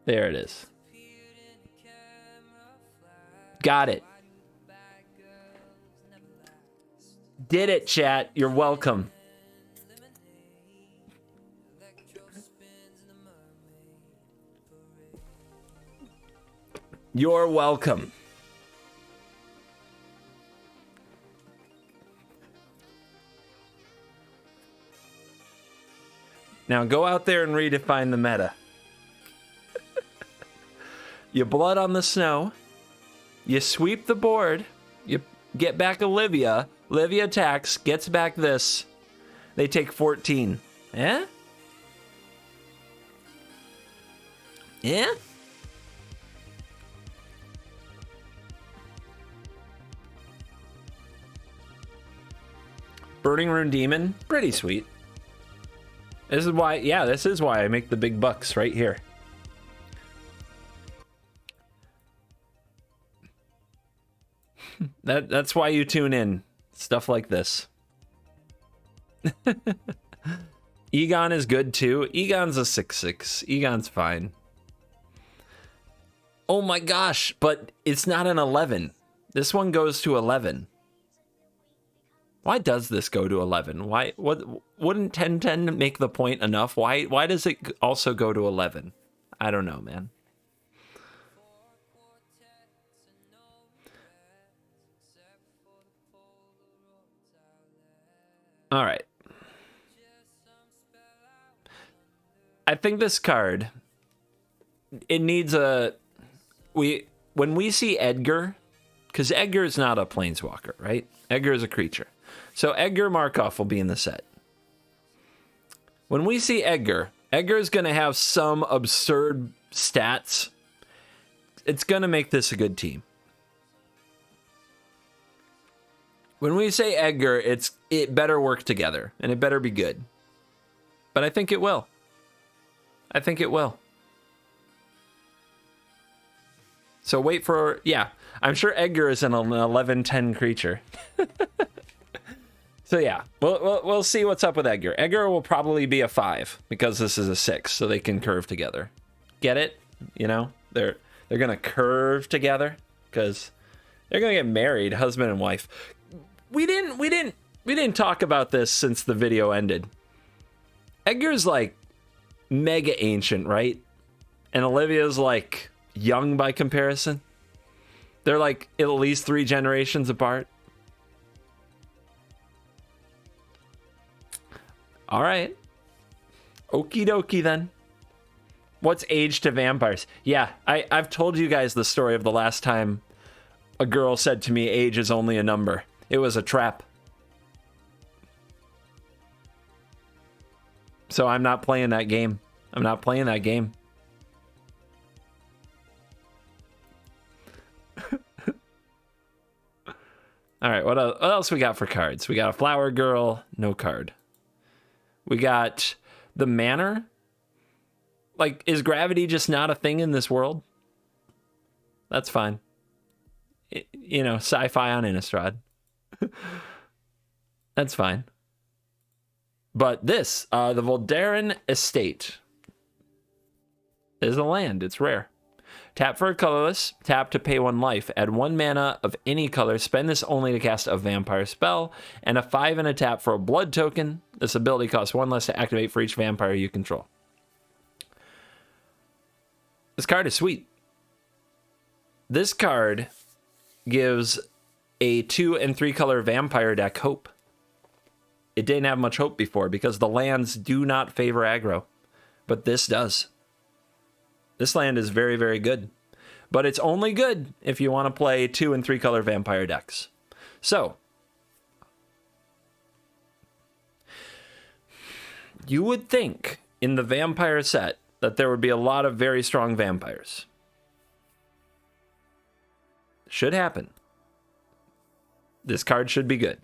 There it is. Got it. Did it, chat. You're welcome. You're welcome. Now go out there and redefine the meta. You Blood on the Snow. You sweep the board. You get back Olivia. Olivia attacks, gets back this. They take 14. Yeah? Yeah? Burning Rune Demon, pretty sweet. This is why, yeah, this is why I make the big bucks right here. That's why you tune in. Stuff like this. Egon is good too. Egon's a 6/6. Egon's fine. Oh my gosh, but it's not an 11. This one goes to 11. Why does this go to 11? Why? What? Wouldn't 10/10 make the point enough? Why does it also go to 11? I don't know, man. All right. I think this card, it needs a... When we see Edgar, because Edgar is not a planeswalker, right? Edgar is a creature. So Edgar Markov will be in the set. When we see Edgar, Edgar is going to have some absurd stats. It's going to make this a good team. When we say Edgar, it better work together, and it better be good. But I think it will. I think it will. So wait for, yeah, I'm sure Edgar is an 11/10 creature. So yeah, we'll see what's up with Edgar. Edgar will probably be a 5 because this is a 6, so they can curve together. Get it? You know, they're gonna curve together because they're gonna get married, husband and wife. We didn't talk about this since the video ended. Edgar's like mega ancient, right? And Olivia's like young by comparison. They're like at least 3 generations apart. All right. Okie dokie then. What's age to vampires? Yeah, I've told you guys the story of the last time a girl said to me, age is only a number. It was a trap. So I'm not playing that game. I'm not playing that game. All right, what else we got for cards? We got a flower girl, no card. We got the manor. Like, is gravity just not a thing in this world? That's fine. You know, sci-fi on Innistrad. That's fine. But this, the Volderan Estate, is a land. It's rare. Tap for a colorless. Tap to pay 1 life. Add 1 mana of any color. Spend this only to cast a vampire spell. And a 5 and a tap for a blood token. This ability costs 1 less to activate for each vampire you control. This card is sweet. This card gives a 2 and 3 color vampire deck hope. It didn't have much hope before because the lands do not favor aggro. But this does. This land is very, very good. But it's only good if you want to play 2 and 3 color vampire decks. So, you would think in the vampire set that there would be a lot of very strong vampires. Should happen. This card should be good.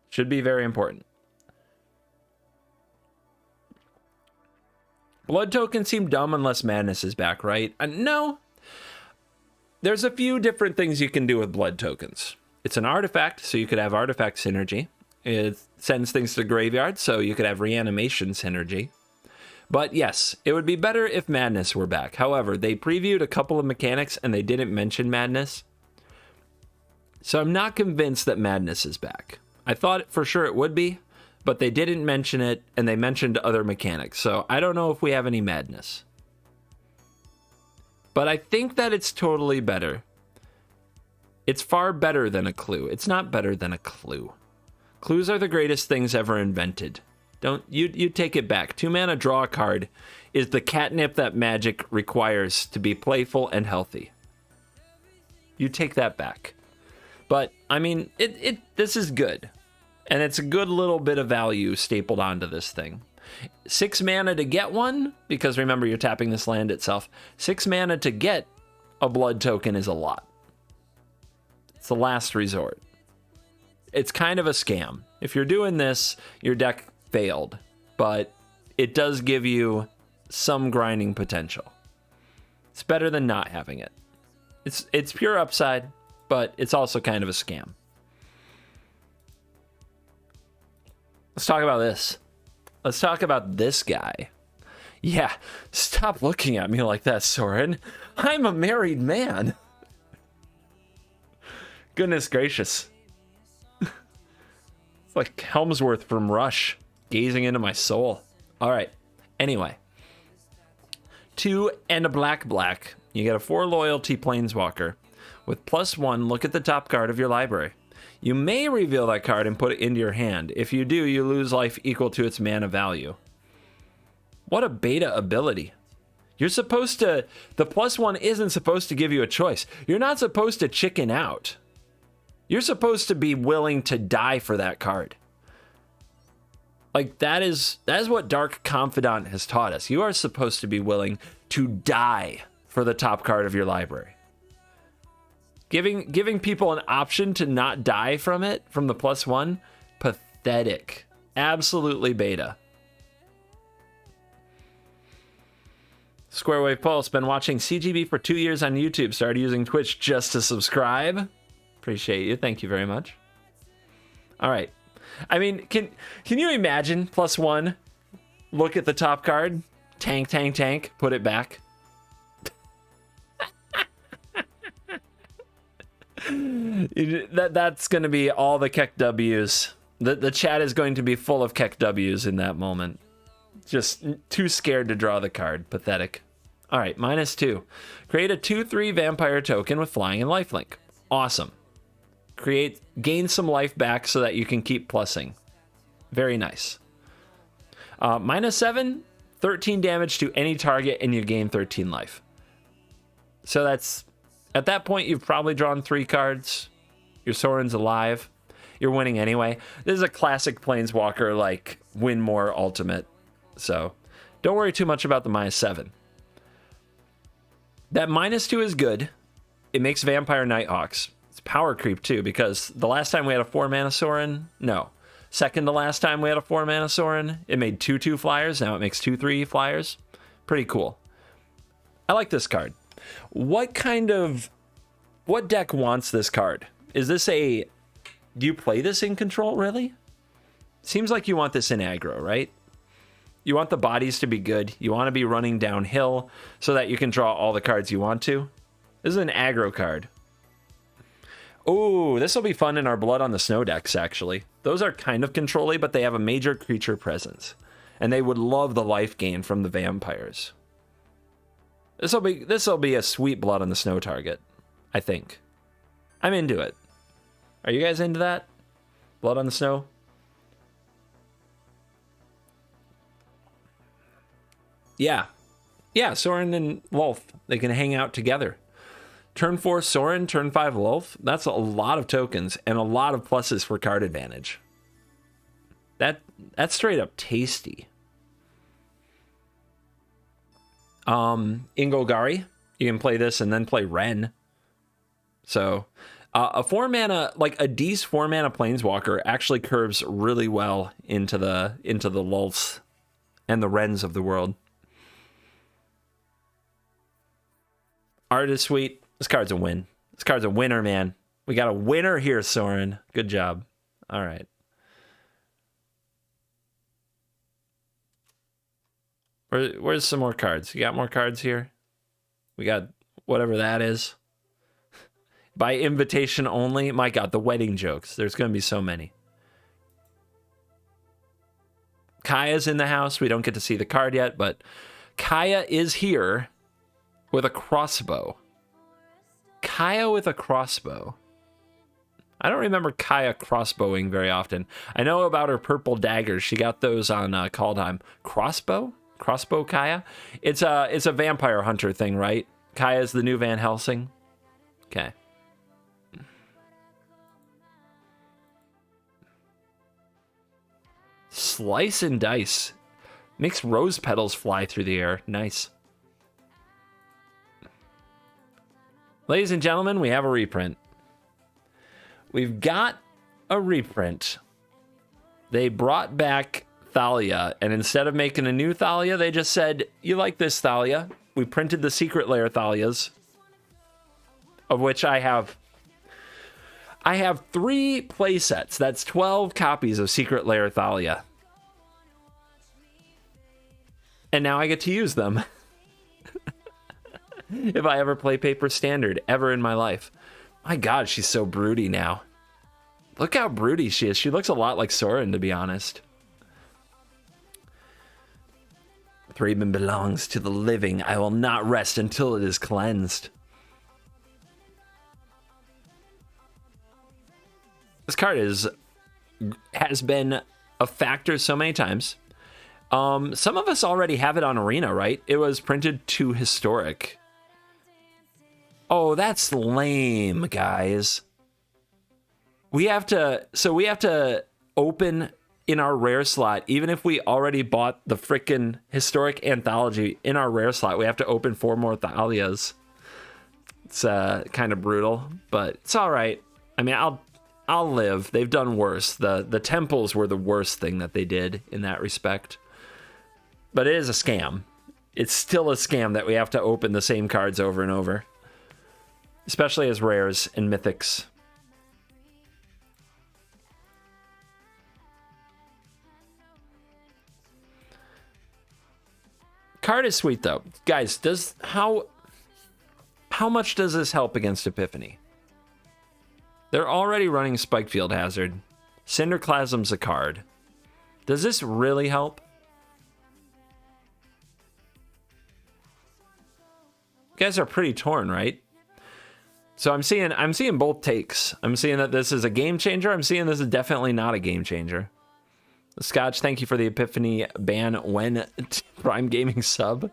Should be very important. Blood tokens seem dumb unless Madness is back, right? No. There's a few different things you can do with blood tokens. It's an artifact, so you could have artifact synergy. It sends things to the graveyard, so you could have reanimation synergy. But yes, it would be better if Madness were back. However, they previewed a couple of mechanics and they didn't mention Madness. So I'm not convinced that Madness is back. I thought for sure it would be, but they didn't mention it, and they mentioned other mechanics. So I don't know if we have any Madness. But I think that it's totally better. It's far better than a clue. It's not better than a clue. Clues are the greatest things ever invented. Don't you take it back. 2 mana, draw a card is the catnip that Magic requires to be playful and healthy. You take that back. But I mean, this is good. And it's a good little bit of value stapled onto this thing. 6 mana to get one, because remember, you're tapping this land itself. 6 mana to get a blood token is a lot. It's the last resort. It's kind of a scam. If you're doing this, your deck failed, but it does give you some grinding potential. It's better than not having it. It's pure upside, but it's also kind of a scam. Let's talk about this. Let's talk about this guy. Yeah, stop looking at me like that, Soren. I'm a married man. Goodness gracious. It's like Helmsworth from Rush, gazing into my soul. All right, anyway. 2 and a black. You get a 4 loyalty planeswalker. With +1, look at the top card of your library. You may reveal that card and put it into your hand. If you do, you lose life equal to its mana value. What a beta ability. You're supposed to... The +1 isn't supposed to give you a choice. You're not supposed to chicken out. You're supposed to be willing to die for that card. Like, that is what Dark Confidant has taught us. You are supposed to be willing to die for the top card of your library. Giving people an option to not die from it, from the +1, pathetic. Absolutely beta. Square Wave Pulse, been watching CGB for 2 years on YouTube. Started using Twitch just to subscribe. Appreciate you. Thank you very much. All right. I mean, can you imagine +1? Look at the top card. Tank. Put it back. That's going to be all the Keck W's. The chat is going to be full of Keck W's in that moment. Just too scared to draw the card. Pathetic. All right, -2. Create a 2/3 vampire token with flying and lifelink. Awesome. Gain some life back so that you can keep plussing. Very nice. -7, 13 damage to any target, and you gain 13 life. So that's... At that point, you've probably drawn 3 cards. Your Soren's alive. You're winning anyway. This is a classic Planeswalker, like, win more ultimate. So, don't worry too much about the -7. That -2 is good. It makes Vampire Nighthawks. It's power creep, too, because the last time we had a 4-mana Soren... No. Second to last time we had a 4-mana Soren, it made 2/2 flyers. Now it makes 2/3 flyers. Pretty cool. I like this card. What deck wants this card? Is this do you play this in control, really? Seems like you want this in aggro, right? You want the bodies to be good. You want to be running downhill so that you can draw all the cards you want to. This is an aggro card. Oh, this will be fun in our Blood on the Snow decks, actually. Those are kind of control-y, but they have a major creature presence. And they would love the life gain from the vampires. This will be a sweet Blood on the Snow target, I think. I'm into it. Are you guys into that? Blood on the Snow? Yeah. Yeah, Soren and Lolth. They can hang out together. Turn 4 Soren, turn 5 Lolth. That's a lot of tokens and a lot of pluses for card advantage. That's straight up tasty. Ingolgari. You can play this and then play Ren. So, a 4-mana, like a D's 4-mana Planeswalker actually curves really well into the Lulths and the Rens of the world. Art is sweet. This card's a win. This card's a winner, man. We got a winner here, Soren. Good job. All right. Where's some more cards? You got more cards here? We got whatever that is. By invitation only. My God, the wedding jokes. There's going to be so many. Kaya's in the house. We don't get to see the card yet, but Kaya is here with a crossbow. Kaya with a crossbow. I don't remember Kaya crossbowing very often. I know about her purple daggers. She got those on Kaldheim. Crossbow? Crossbow Kaya? It's a vampire hunter thing, right? Kaya's the new Van Helsing? Okay. Slice and dice. Makes rose petals fly through the air. Nice. Ladies and gentlemen, we have a reprint. We've got a reprint. they brought back Thalia, and instead of making a new Thalia, they just said, you like this Thalia? We printed the secret layer Thalias, of which I have 3 play sets. That's 12 copies of secret layer Thalia. And now I get to use them. If I ever play Paper Standard ever in my life. My God, she's so broody now. Look how broody she is. She looks a lot like Soren, to be honest. Thraben belongs to the living. I will not rest until it is cleansed. This card has been a factor so many times. Some of us already have it on Arena, right? It was printed to Historic. Oh, that's lame, guys. We have to open in our rare slot, even if we already bought the frickin' Historic Anthology in our rare slot, we have to open 4 more Thalias. It's kind of brutal, but it's all right. I mean, I'll live. They've done worse. The temples were the worst thing that they did in that respect. But it is a scam. It's still a scam that we have to open the same cards over and over. Especially as rares and mythics. Card is sweet though. Guys, how much does this help against Epiphany? They're already running Spikefield Hazard. Cinderclasm's a card. Does this really help? You guys are pretty torn, right? So I'm seeing both takes. I'm seeing that this is a game changer. I'm seeing this is definitely not a game changer. Scotch, thank you for the Epiphany ban when Prime Gaming sub.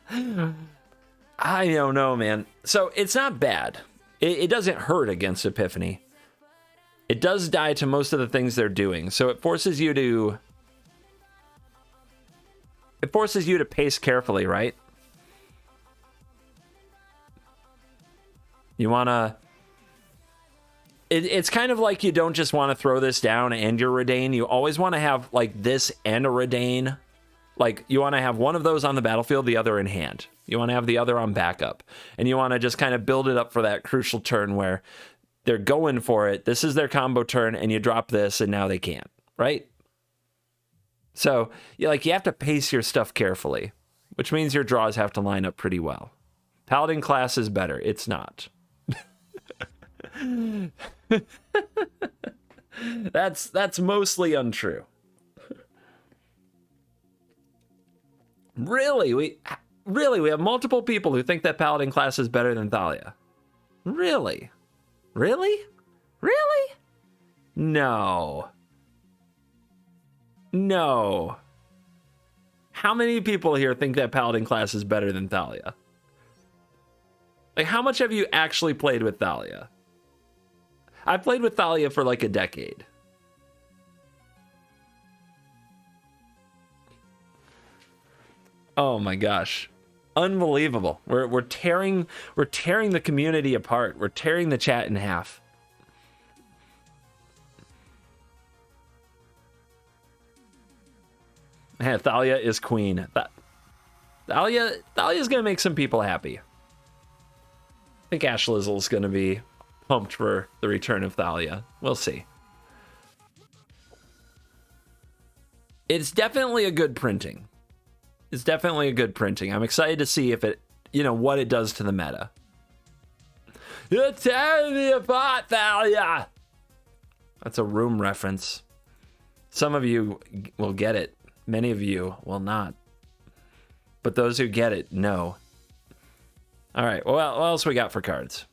I don't know, man. So it's not bad. It doesn't hurt against Epiphany. It does die to most of the things they're doing. So it forces you to pace carefully, right? You want to... It's kind of like you don't just want to throw this down and your Redain. You always want to have like this and a Redain. Like you want to have one of those on the battlefield, the other in hand. You want to have the other on backup. And you want to just kind of build it up for that crucial turn where they're going for it. This is their combo turn and you drop this and now they can't, right? So you have to pace your stuff carefully, which means your draws have to line up pretty well. Paladin class is better. It's not. That's mostly untrue. Really, we have multiple people who think that Paladin class is better than Thalia. Really? No. How many people here think that Paladin class is better than Thalia? Like, how much have you actually played with Thalia? I've played with Thalia for like a decade. Oh my gosh. Unbelievable. We're tearing the community apart. We're tearing the chat in half. Yeah, Thalia is queen. Thalia's gonna make some people happy. I think Ash Lizzle's gonna be pumped for the return of Thalia. We'll see. It's definitely a good printing. I'm excited to see if it, what it does to the meta. You're tearing me apart, Thalia! That's a Room reference. Some of you will get it. Many of you will not. But those who get it, know. All right, well, what else we got for cards?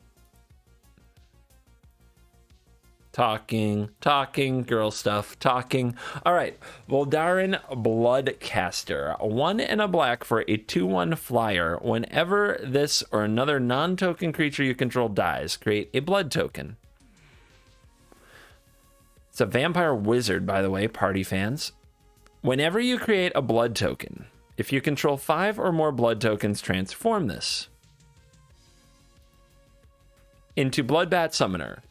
Talking, girl stuff, talking. All right, Voldarin Bloodcaster. 1 and a black for a 2/1 flyer. Whenever this or another non-token creature you control dies, create a blood token. It's a vampire wizard, by the way, party fans. Whenever you create a blood token, if you control 5 or more blood tokens, transform this into Bloodbat Summoner.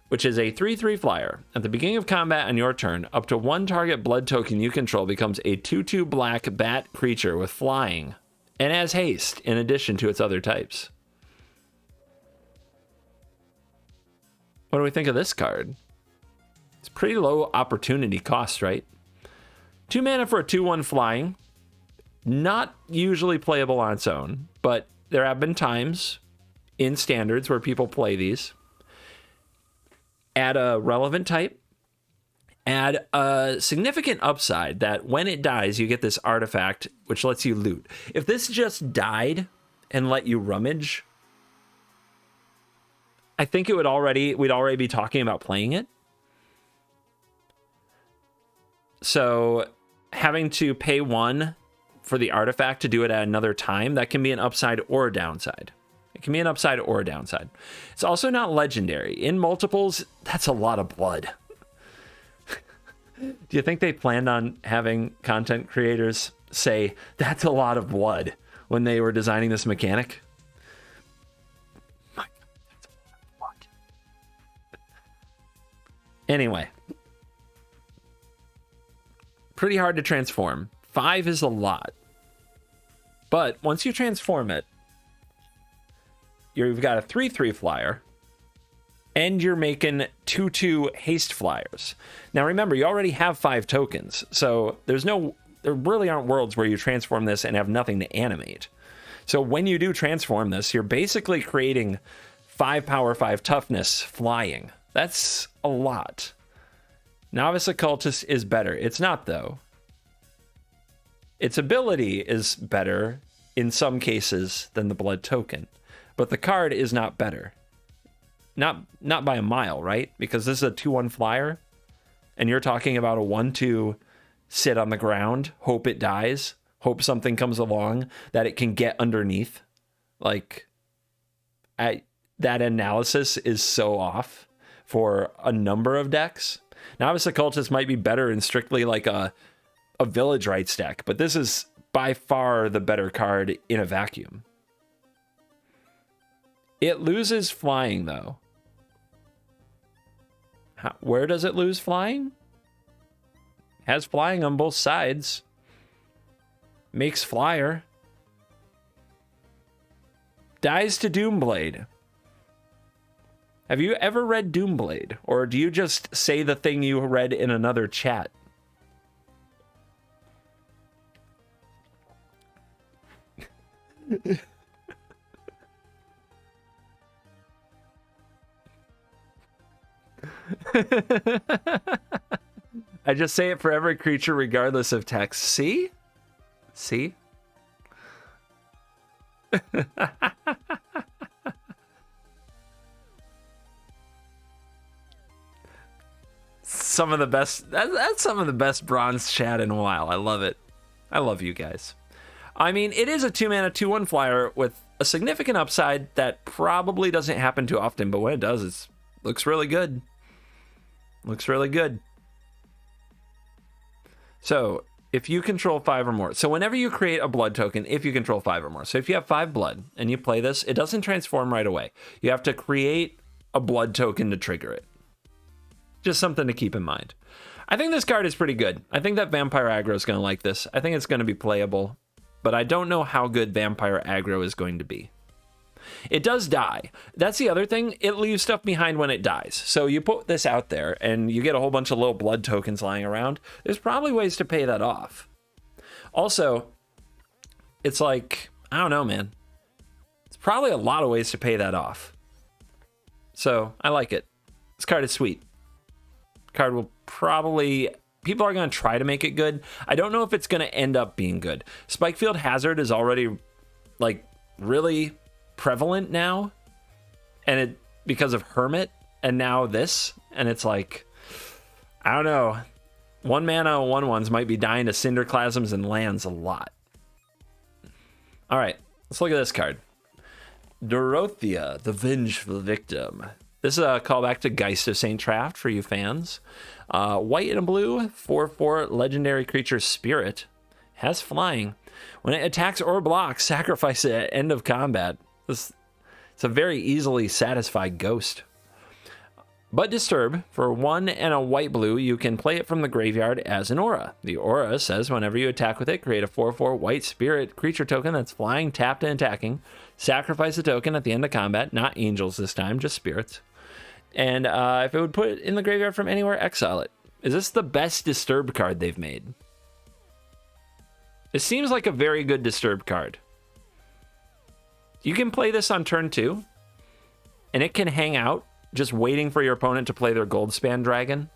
which is a 3/3 flyer. At the beginning of combat on your turn, up to one target blood token you control becomes a 2/2 black bat creature with flying and has haste in addition to its other types. What do we think of this card? It's pretty low opportunity cost, right? 2 mana for a 2/1 flying. Not usually playable on its own, but there have been times in standards where people play these. Add a relevant type. Add a significant upside that when it dies, you get this artifact, which lets you loot. If this just died and let you rummage, I think we'd already be talking about playing it. So having to pay 1 for the artifact to do it at another time, that can be an upside or a downside. It can be an upside or a downside. It's also not legendary. In multiples, that's a lot of blood. Do you think they planned on having content creators say, that's a lot of blood, when they were designing this mechanic? My God, that's a lot of blood. Anyway. Pretty hard to transform. 5 is a lot. But once you transform it, you've got a 3/3 flyer, and you're making 2/2 haste flyers. Now remember, you already have 5 tokens, so there really aren't worlds where you transform this and have nothing to animate. So when you do transform this, you're basically creating 5 power, 5 toughness flying. That's a lot. Novice Occultist is better. It's not, though. Its ability is better in some cases than the blood token, but the card is not better. Not by a mile, right? Because this is a 2/1 flyer, and you're talking about a 1/2 sit on the ground, hope it dies, hope something comes along that it can get underneath. Like, that analysis is so off for a number of decks. Novice Occultist might be better in strictly like a Village Rites deck, but this is by far the better card in a vacuum. It loses flying, though. Where does it lose flying? Has flying on both sides. Makes flyer. Dies to Doomblade. Have you ever read Doomblade? Or do you just say the thing you read in another chat? I just say it for every creature regardless of text. See? See? Some of the best, that's some of the best bronze chat in a while. I love it. I love you guys. I mean, it is a 2-mana 2/1 flyer with a significant upside that probably doesn't happen too often, but when it does, it looks really good. Looks really good. So, if you control 5 or more, so whenever you create a blood token, if you control 5 or more, so if you have 5 blood and you play this, it doesn't transform right away. You have to create a blood token to trigger it. Just something to keep in mind. I think this card is pretty good. I think that Vampire Aggro is going to like this. I think it's going to be playable, but I don't know how good Vampire Aggro is going to be. It does die. That's the other thing. It leaves stuff behind when it dies. So you put this out there and you get a whole bunch of little blood tokens lying around. There's probably ways to pay that off. Also, it's like, I don't know, man. It's probably a lot of ways to pay that off. So I like it. This card is sweet. Card will probably, people are going to try to make it good. I don't know if it's going to end up being good. Spikefield Hazard is already like really prevalent now, and it because of Hermit, and now this, and it's like, I don't know, 1 mana 1/1s might be dying to Cinderclasms and lands a lot. All right, let's look at this card. Dorothea, the Vengeful Victim. This is a callback to Geist of St. Traft for you fans. White and blue, 4/4 legendary creature spirit. Has flying. When it attacks or blocks, sacrifice it at end of combat. It's a very easily satisfied ghost. But Disturb, for 1 and a white blue, you can play it from the graveyard as an aura. The aura says whenever you attack with it, create a 4/4 white spirit creature token that's flying, tapped, and attacking. Sacrifice a token at the end of combat, not angels this time, just spirits. And if it would put it in the graveyard from anywhere, exile it. Is this the best Disturb card they've made? It seems like a very good Disturb card. You can play this on turn 2, and it can hang out, just waiting for your opponent to play their Goldspan Dragon.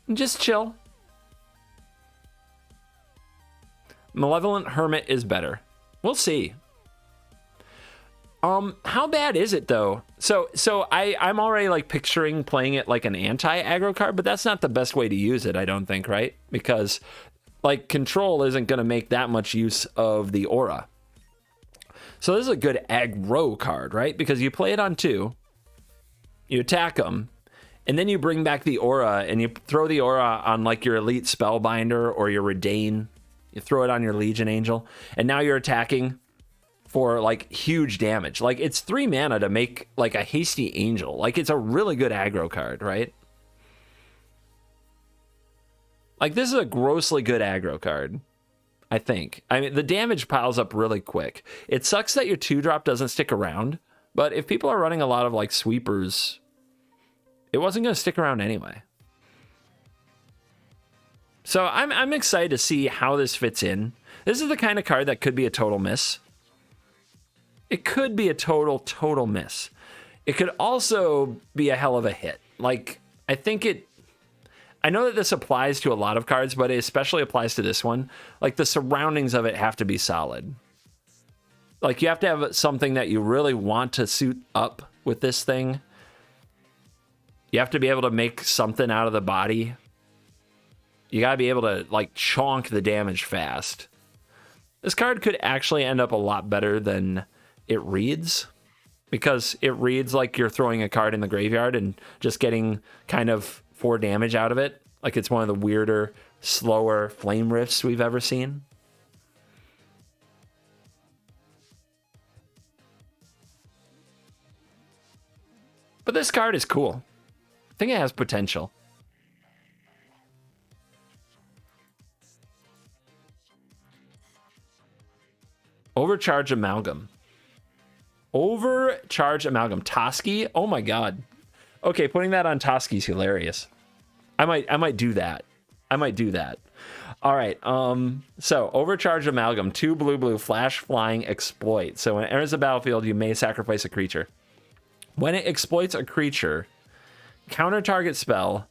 And just chill. Malevolent Hermit is better. We'll see. How bad is it though? So I'm already like picturing playing it like an anti-aggro card, but that's not the best way to use it, I don't think, right? Because like control isn't going to make that much use of the aura. So this is a good aggro card, right? Because you play it on 2, you attack them, and then you bring back the aura and you throw the aura on like your Elite Spellbinder or your Redain. You throw it on your Legion Angel, and now you're attacking for like huge damage. Like it's 3 mana to make like a hasty angel. Like it's a really good aggro card, right? Like this is a grossly good aggro card, I think. I mean, the damage piles up really quick. It sucks that your 2-drop doesn't stick around, but if people are running a lot of like sweepers, it wasn't going to stick around anyway. So I'm excited to see how this fits in. This is the kind of card that could be a total miss. It could be a total miss. It could also be a hell of a hit. Like, I know that this applies to a lot of cards, but it especially applies to this one. Like, the surroundings of it have to be solid. Like, you have to have something that you really want to suit up with this thing. You have to be able to make something out of the body. You gotta be able to, like, chonk the damage fast. This card could actually end up a lot better than it reads, because it reads like you're throwing a card in the graveyard and just getting kind of 4 damage out of it. Like it's one of the weirder, slower flame rifts we've ever seen. But this card is cool. I think it has potential. Overcharge Amalgam. Overcharge Amalgam. Toski? Oh my god. Okay, putting that on Toski's hilarious. I might do that. All right. So Overcharge Amalgam, 2 blue, flash, flying, exploit. So when it enters the battlefield, you may sacrifice a creature. When it exploits a creature, counter target spell,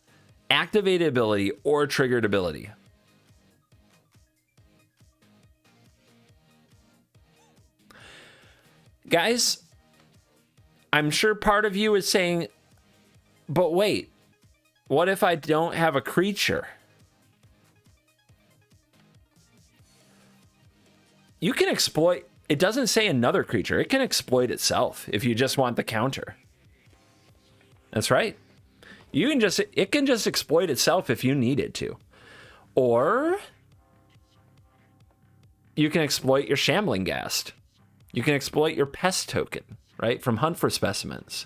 activated ability, or triggered ability. Guys, I'm sure part of you is saying, but wait, what if I don't have a creature? You can exploit, it doesn't say another creature, it can exploit itself if you just want the counter. That's right. It can just exploit itself if you need it to. Or you can exploit your Shambling Ghast. You can exploit your Pest token, right, from Hunt for Specimens.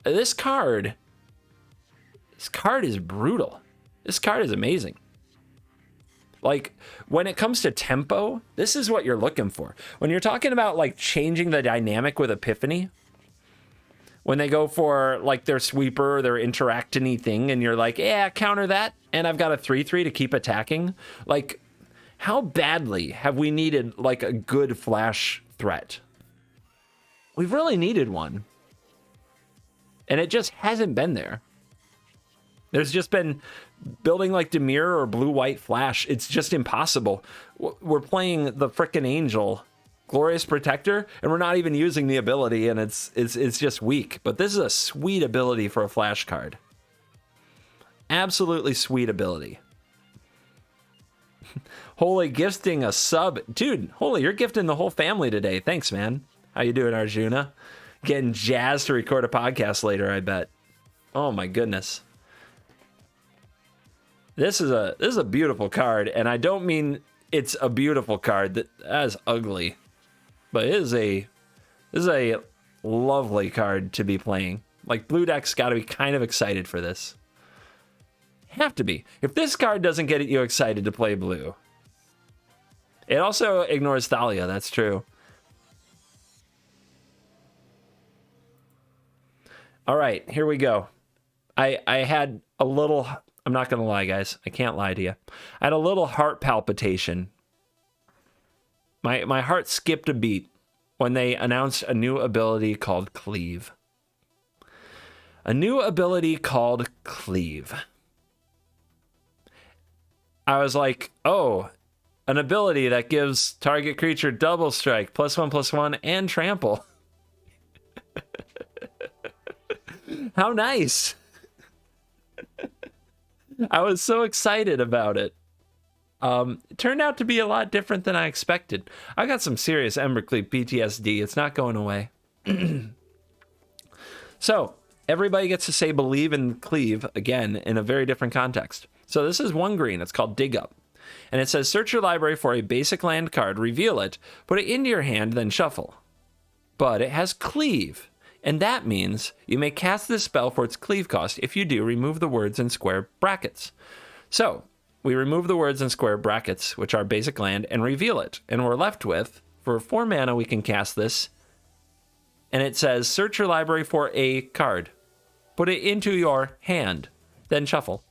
This card is brutal. This card is amazing. Like, when it comes to tempo, this is what you're looking for. When you're talking about, like, changing the dynamic with Epiphany, when they go for, like, their sweeper, their interacting-y thing, and you're like, yeah, counter that, and I've got a 3/3 to keep attacking. Like, how badly have we needed, like, a good flash threat? We've really needed one. And it just hasn't been there. There's just been building like Dimir or blue-white flash. It's just impossible. We're playing the frickin' Angel, Glorious Protector, and we're not even using the ability, and it's just weak. But this is a sweet ability for a flash card. Absolutely sweet ability. Holy gifting a sub. Dude, Holy, you're gifting the whole family today. Thanks, man. How you doing, Arjuna? Getting jazzed to record a podcast later, I bet. Oh my goodness. This is a beautiful card, and I don't mean it's a beautiful card. That is ugly. But it is a This is a lovely card to be playing. Like, blue deck's got to be kind of excited for this. Have to be. If this card doesn't get you excited to play blue. It also ignores Thalia, that's true. All right, here we go. I had a little, I'm not going to lie, guys. I can't lie to you. I had a little heart palpitation. My heart skipped a beat when they announced a new ability called Cleave. A new ability called Cleave. I was like, oh, an ability that gives target creature double strike, +1/+1, and trample. How nice. I was so excited about it. It turned out to be a lot different than I expected. I got some serious Embercleave PTSD. It's not going away. So, everybody gets to say believe and cleave again in a very different context. So this is 1 green. It's called Dig Up. And it says, search your library for a basic land card, reveal it, put it into your hand, then shuffle. But it has cleave. And that means you may cast this spell for its cleave cost. If you do, remove the words in square brackets. So, we remove the words in square brackets, which are basic land, and reveal it. And we're left with, for 4 mana, we can cast this. And it says, search your library for a card. Put it into your hand, then shuffle.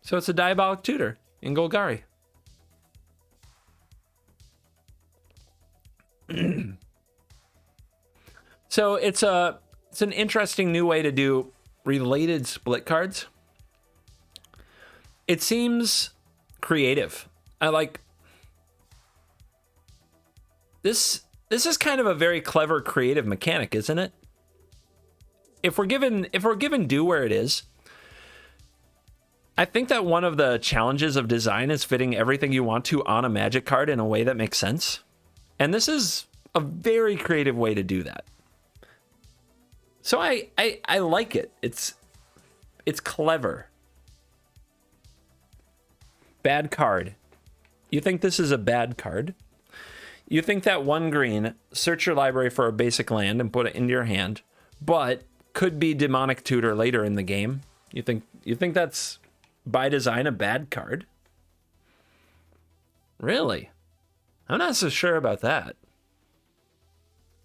So it's a Diabolic Tutor in Golgari. So it's an interesting new way to do related split cards. It seems creative. I like this. This is kind of a very clever creative mechanic, isn't it? If we're given due where it is, I think that one of the challenges of design is fitting everything you want to on a Magic card in a way that makes sense. And this is a very creative way to do that. So I like it. It's clever. Bad card. You think this is a bad card? You think that 1 green, search your library for a basic land and put it into your hand, but could be Demonic Tutor later in the game? You think that's by design a bad card? Really? I'm not so sure about that.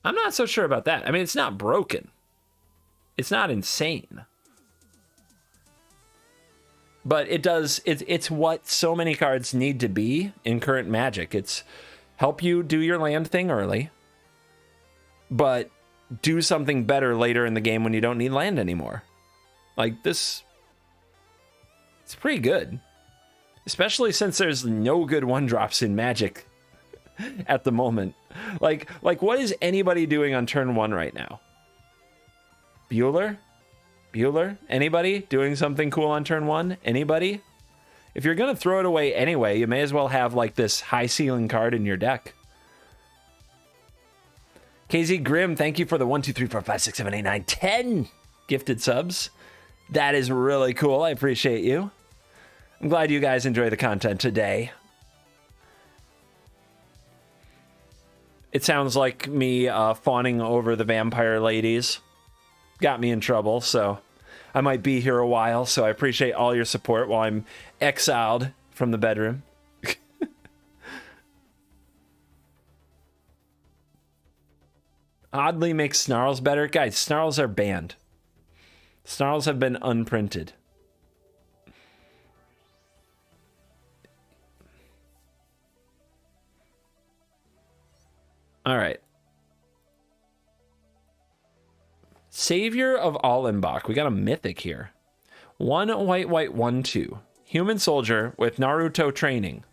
I mean, it's not broken. It's not insane. But it's what so many cards need to be in current Magic. It's help you do your land thing early, but do something better later in the game when you don't need land anymore. Like this, it's pretty good. Especially since there's no good 1-drops in Magic at the moment. Like what is anybody doing on turn 1 right now? Bueller? Anybody doing something cool on turn 1? Anybody? If you're going to throw it away anyway, you may as well have like this high ceiling card in your deck. KZ Grim, thank you for the 1, 2, 3, 4, 5, 6, 7, 8, 9, 10 gifted subs. That is really cool. I appreciate you. I'm glad you guys enjoy the content today. It sounds like me fawning over the vampire ladies got me in trouble, so I might be here a while, so I appreciate all your support while I'm exiled from the bedroom. Oddly makes snarls better. Guys, snarls are banned. Snarls have been unprinted. All right. Savior of Allenbach. We got a mythic here. 1 white, 1/2. Human soldier with Naruto training.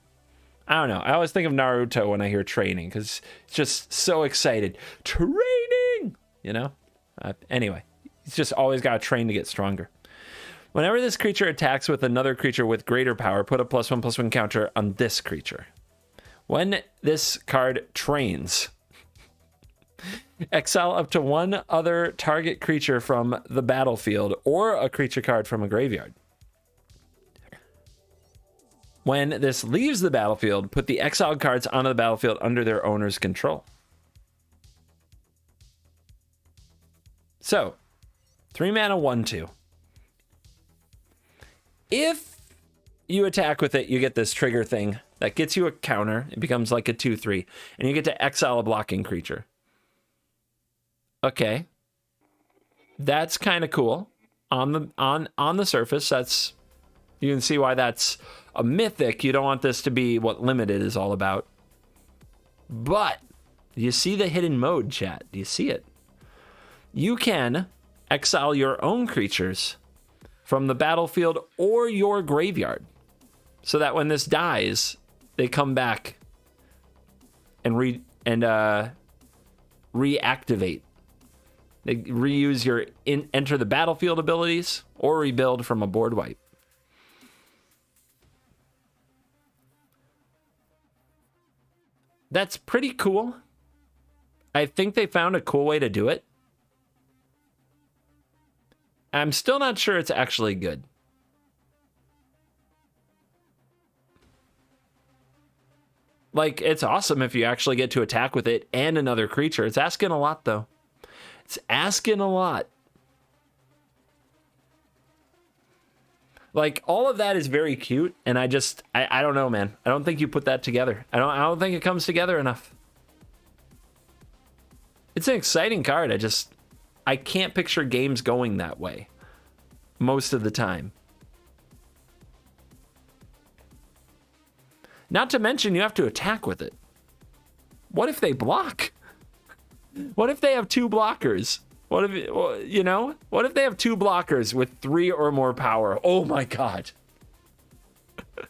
I don't know. I always think of Naruto when I hear training because it's just so excited. Training! You know? Anyway, he's just always got to train to get stronger. Whenever this creature attacks with another creature with greater power, put a +1/+1 counter on this creature. When this card trains, exile up to 1 other target creature from the battlefield or a creature card from a graveyard. When this leaves the battlefield, put the exiled cards onto the battlefield under their owner's control. So, 3 mana, 1/2. If you attack with it, you get this trigger thing that gets you a counter. It becomes like a 2/3, and you get to exile a blocking creature. Okay, that's kind of cool. On the surface, that's, you can see why that's a mythic. You don't want this to be what limited is all about. But you see the hidden mode, chat? Do you see it? You can exile your own creatures from the battlefield or your graveyard, so that when this dies, they come back and reactivate. They reuse your enter the battlefield abilities or rebuild from a board wipe. That's pretty cool. I think they found a cool way to do it. I'm still not sure it's actually good. Like, it's awesome if you actually get to attack with it and another creature. It's asking a lot, though. It's asking a lot. Like, all of that is very cute, and I don't know, man. I don't think you put that together. I don't think it comes together enough. It's an exciting card. I can't picture games going that way most of the time. Not to mention, you have to attack with it. What if they block? What if they have 2 blockers? What if, you know, what if they have 2 blockers with 3 or more power? Oh my God.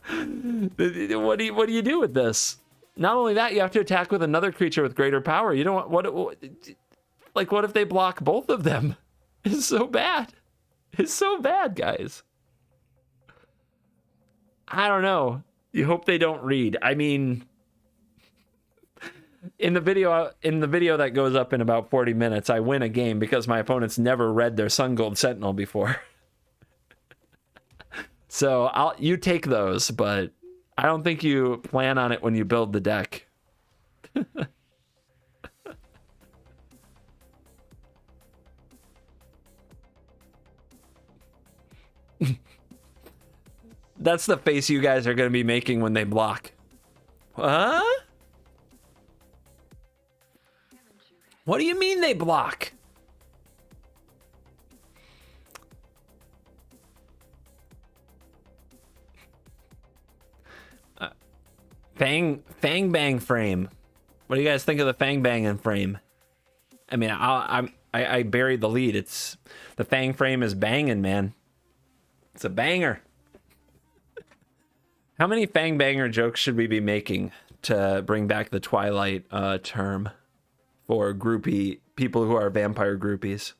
What do you do with this? Not only that, you have to attack with another creature with greater power. You don't want, what if they block both of them? It's so bad. It's so bad, guys. I don't know. You hope they don't read. I mean, in the video that goes up in about 40 minutes, I win a game because my opponents never read their Sun Gold Sentinel before. So you take those, but I don't think you plan on it when you build the deck. That's the face you guys are going to be making when they block. Huh? What do you mean they block? Fang Bang frame. What do you guys think of the Fang Bang frame? I mean, I buried the lead. It's the Fang frame is banging, man. It's a banger. How many Fang Banger jokes should we be making to bring back the Twilight term for groupie people who are vampire groupies?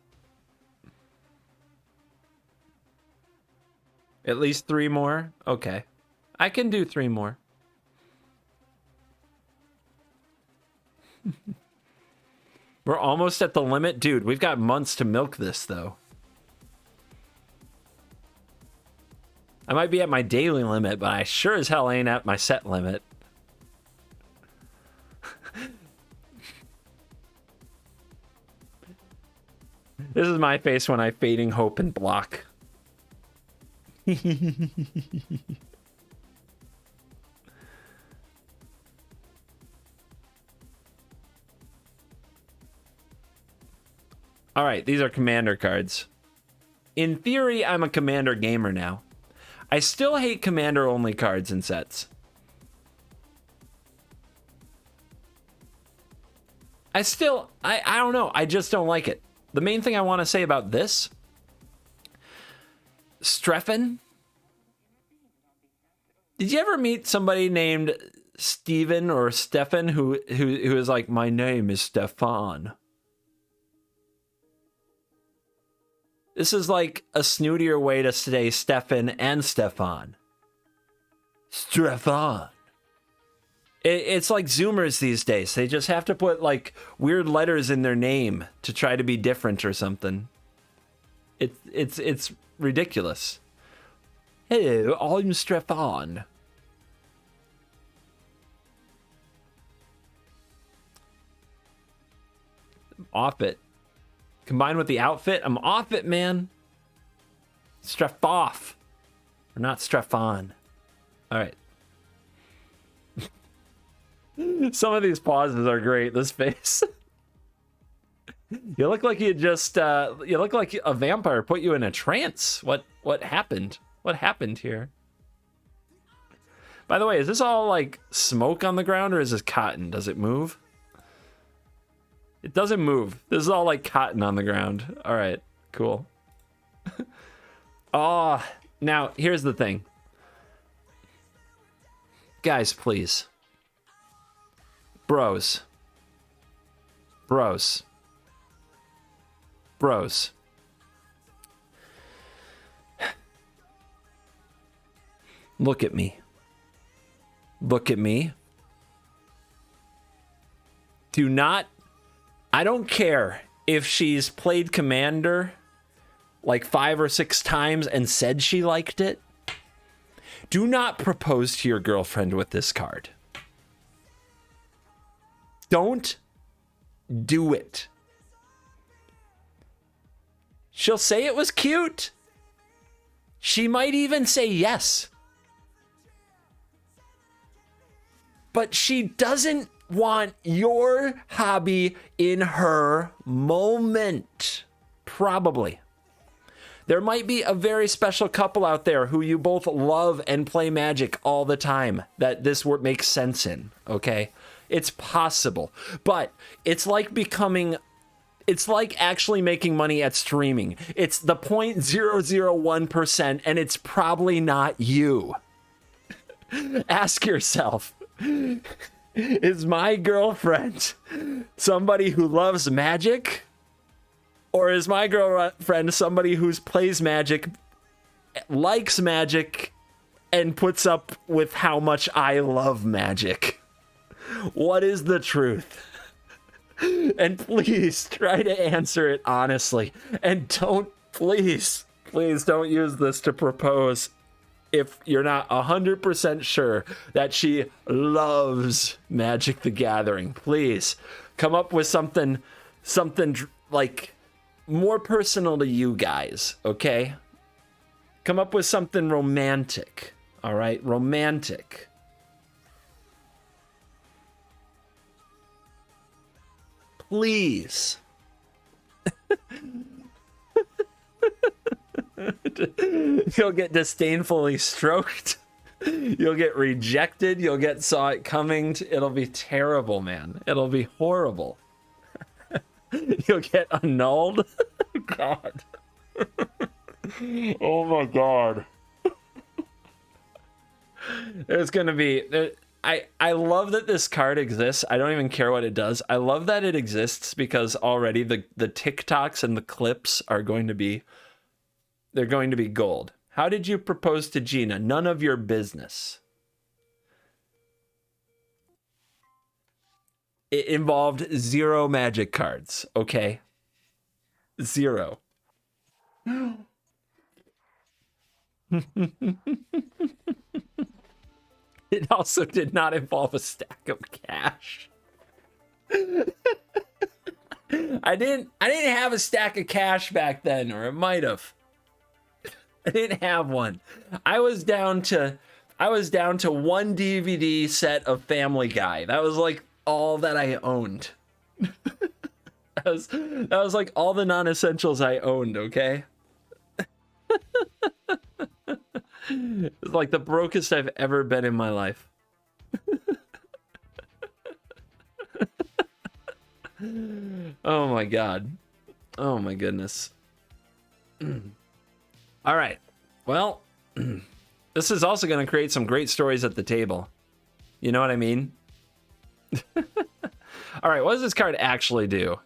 At least 3 more? Okay. I can do 3 more. We're almost at the limit. Dude, we've got months to milk this, though. I might be at my daily limit, but I sure as hell ain't at my set limit. This is my face when I fading hope and block. All right, these are commander cards. In theory, I'm a commander gamer now. I still hate commander-only cards and sets. I don't know. I just don't like it. The main thing I want to say about this, Streffen. Did you ever meet somebody named Steven or Stefan who is like, my name is Stefan? This is like a snootier way to say Stefan and Stefan. Stefan. It's like Zoomers these days. They just have to put like weird letters in their name to try to be different or something. It's ridiculous. Hello, I'm Stefan. Off it. Combined with the outfit, I'm off it, man. Strep off. Or not strep on. All right. Some of these pauses are great. This face. You look like you just, you look like a vampire put you in a trance. What happened? What happened here? By the way, is this all like smoke on the ground or is this cotton? Does it move? It doesn't move. This is all like cotton on the ground. All right, cool. Oh, now here's the thing. Guys, please. Bros. Bros. Bros. Look at me. Look at me. Do not... I don't care if she's played Commander like 5 or 6 times and said she liked it. Do not propose to your girlfriend with this card. Don't do it. She'll say it was cute. She might even say yes. But she doesn't want your hobby in her moment. Probably. There might be a very special couple out there who you both love and play Magic all the time that this makes sense in, okay? It's possible. But it's like actually making money at streaming. It's the 0.001%, and it's probably not you. Ask yourself, is my girlfriend somebody who loves Magic? Or is my girlfriend somebody who plays Magic, likes Magic, and puts up with how much I love Magic? What is the truth? And please try to answer it honestly. And please don't use this to propose if you're not 100% sure that she loves Magic the Gathering. Please come up with something like more personal to you guys, okay? Come up with something romantic, all right? Romantic. Please. You'll get disdainfully stroked. You'll get rejected. You'll get saw it coming. It'll be terrible, man. It'll be horrible. You'll get annulled. God. Oh my God. There's gonna be... I love that this card exists. I don't even care what it does. I love that it exists because already the TikToks and the clips are going to be... They're going to be gold. How did you propose to Gina? None of your business. It involved 0 Magic cards, okay? 0. It also did not involve a stack of cash. I didn't have a stack of cash back then, or it might have. I didn't have one. I was down to one DVD set of Family Guy. That was like all that I owned. that was like all the non-essentials I owned, okay? It's like the brokest I've ever been in my life. Oh my God. Oh my goodness. All right. Well, this is also going to create some great stories at the table. You know what I mean? All right. What does this card actually do?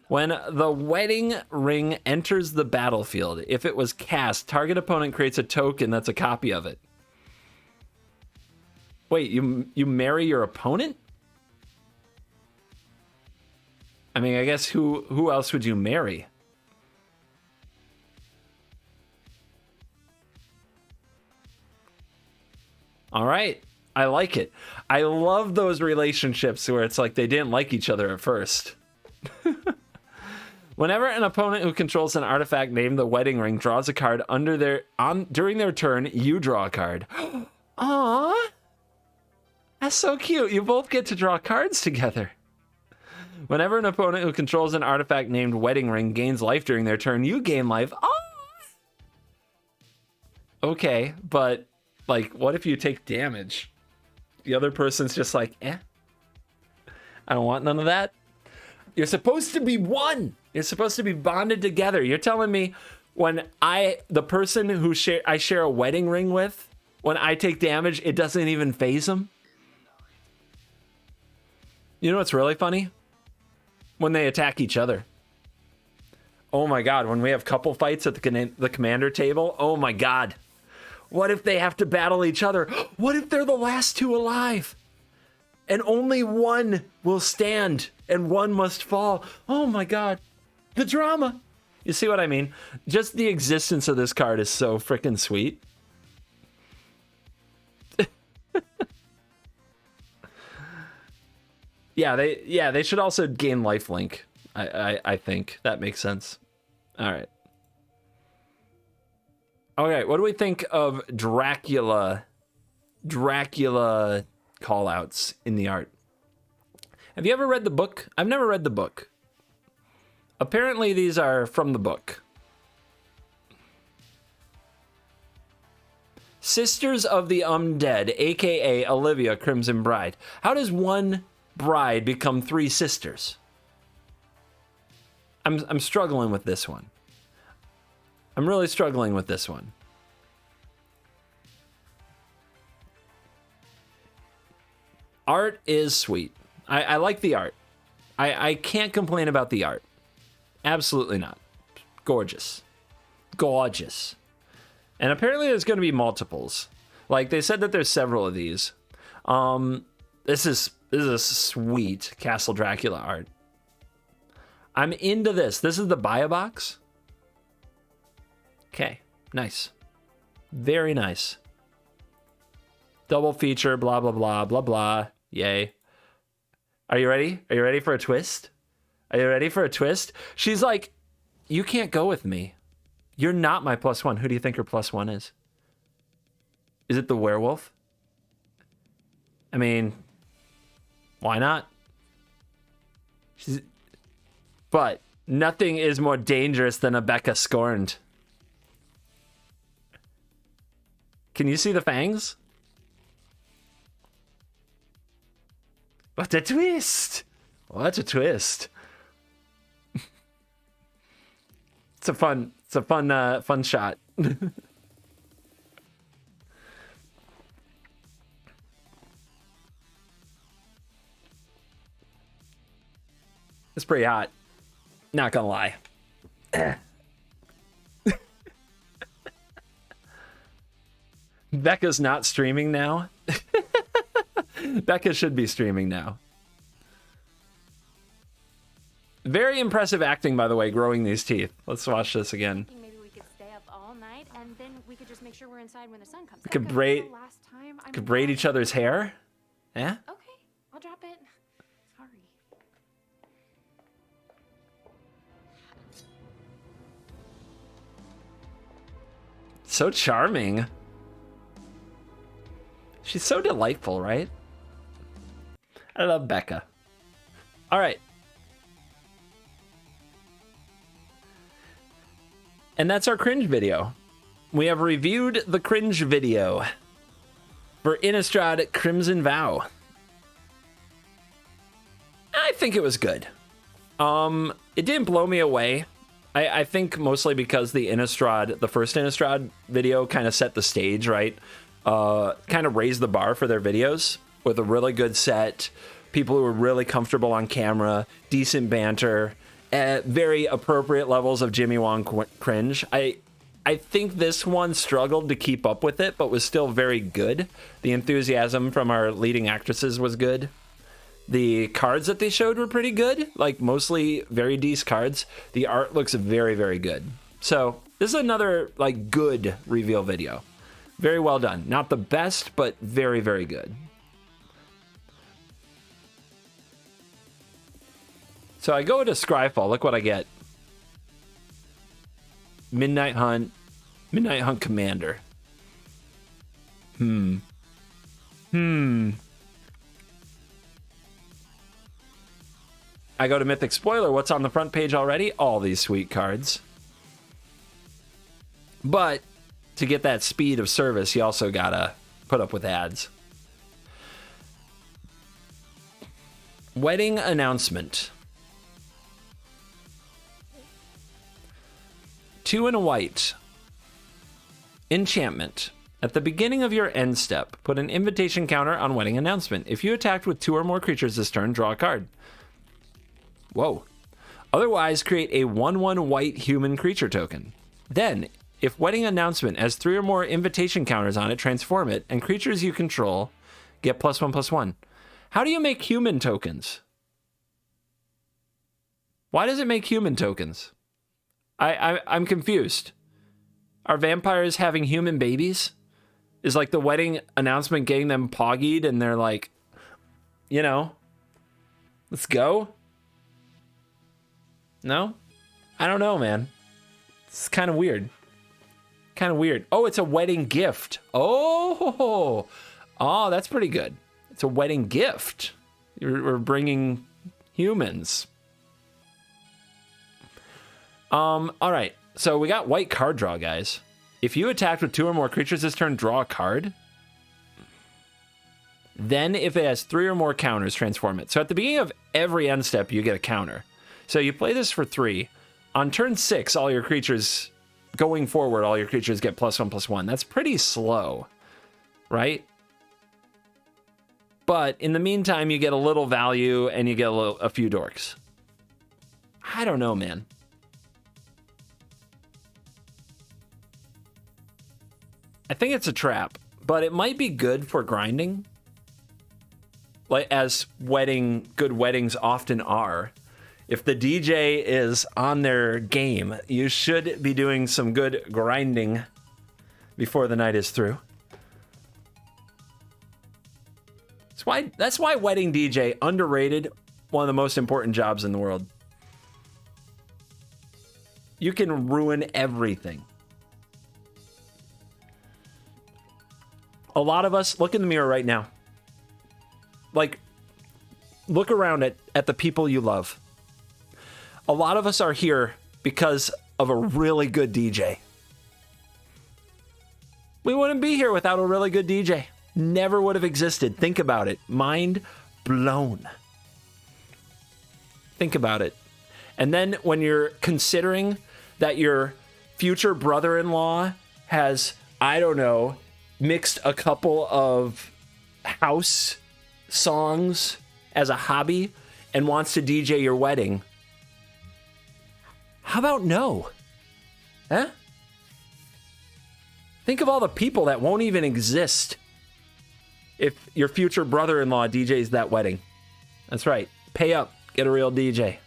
When the wedding ring enters the battlefield, if it was cast, target opponent creates a token that's a copy of it. Wait, you marry your opponent? I mean, I guess who else would you marry? All right. I like it. I love those relationships where it's like they didn't like each other at first. Whenever an opponent who controls an artifact named the Wedding Ring draws a card during their turn, you draw a card. Aww. That's so cute. You both get to draw cards together. Whenever an opponent who controls an artifact named Wedding Ring gains life during their turn, you gain life. Oh! Okay, but, like, what if you take damage? The other person's just like, I don't want none of that. You're supposed to be one. You're supposed to be bonded together. You're telling me when the person who I share a wedding ring with, when I take damage, it doesn't even faze them? You know what's really funny? When they attack each other. Oh my god, when we have couple fights at the commander table, oh my god. What if they have to battle each other? What if they're the last two alive? And only one will stand and one must fall. Oh my god. The drama. You see what I mean? Just the existence of this card is so freaking sweet. Yeah, they should also gain lifelink. I think that makes sense. All right. Okay, what do we think of Dracula callouts in the art? Have you ever read the book? I've never read the book. Apparently these are from the book. Sisters of the Undead, aka Olivia, Crimson Bride. How does one bride become three sisters? I'm struggling with this one. I'm really struggling with this one. Art is sweet. I like the art. I can't complain about the art. Absolutely not. Gorgeous. Gorgeous. And apparently there's going to be multiples. Like, they said that there's several of these. This is a sweet Castle Dracula art. I'm into this. This is the buy a box. Okay, nice. Very nice. Double feature, blah, blah, blah, blah, blah. Yay. Are you ready? Are you ready for a twist? Are you ready for a twist? She's like, you can't go with me. You're not my +1. Who do you think her +1 is? Is it the werewolf? I mean, why not? But nothing is more dangerous than a Becca scorned. Can you see the fangs? What a twist! What a twist! It's a fun shot. It's pretty hot. Not gonna lie. Becca's not streaming now. Becca should be streaming now. Very impressive acting, by the way, growing these teeth. Let's watch this again. Maybe we could stay up all night and then we could just make sure we're inside when the sun comes. Could braid each other's hair. Yeah? Okay, I'll drop it. Sorry. So charming. She's so delightful, right? I love Becca. All right. And that's our cringe video. We have reviewed the cringe video for Innistrad Crimson Vow. I think it was good. It didn't blow me away. I think mostly because the first Innistrad video kind of set the stage, right? Kind of raised the bar for their videos with a really good set, people who were really comfortable on camera, decent banter, very appropriate levels of Jimmy Wong cringe. I think this one struggled to keep up with it, but was still very good. The enthusiasm from our leading actresses was good. The cards that they showed were pretty good, like mostly very decent cards. The art looks very, very good. So this is another like good reveal video. Very well done. Not the best, but very, very good. So I go to Scryfall. Look what I get. Midnight Hunt Commander. I go to Mythic Spoiler. What's on the front page already? All these sweet cards. But to get that speed of service, you also gotta put up with ads. Wedding announcement. 2 and a white. Enchantment. At the beginning of your end step, put an invitation counter on wedding announcement. If you attacked with 2 or more creatures this turn, draw a card. Whoa. Otherwise, create a 1/1 white human creature token. Then, if wedding announcement has 3 or more invitation counters on it, transform it, and creatures you control get +1/+1. How do you make human tokens? Why does it make human tokens? I'm confused. Are vampires having human babies? Is like the wedding announcement getting them poggied and they're like, you know, let's go? No? I don't know, man. It's kind of weird. Kind of weird. Oh, it's a wedding gift. Oh, that's pretty good. It's a wedding gift. We're bringing humans. All right. So we got white card draw, guys. If you attacked with 2 or more creatures this turn, draw a card. Then if it has 3 or more counters, transform it. So at the beginning of every end step, you get a counter. So you play this for 3. On turn 6, all your creatures, going forward, all your creatures get +1/+1. That's pretty slow, right? But in the meantime, you get a little value and you get a few dorks. I don't know, man. I think it's a trap, but it might be good for grinding. Like as good weddings often are. If the DJ is on their game, you should be doing some good grinding before the night is through. That's why wedding DJ, underrated, one of the most important jobs in the world. You can ruin everything. A lot of us, look in the mirror right now. Like, look around at the people you love. A lot of us are here because of a really good DJ. We wouldn't be here without a really good DJ. Never would have existed. Think about it. Mind blown. Think about it. And then when you're considering that your future brother-in-law has, I don't know, mixed a couple of house songs as a hobby and wants to DJ your wedding, how about no? Huh? Think of all the people that won't even exist if your future brother-in-law DJs that wedding. That's right. Pay up. Get a real DJ.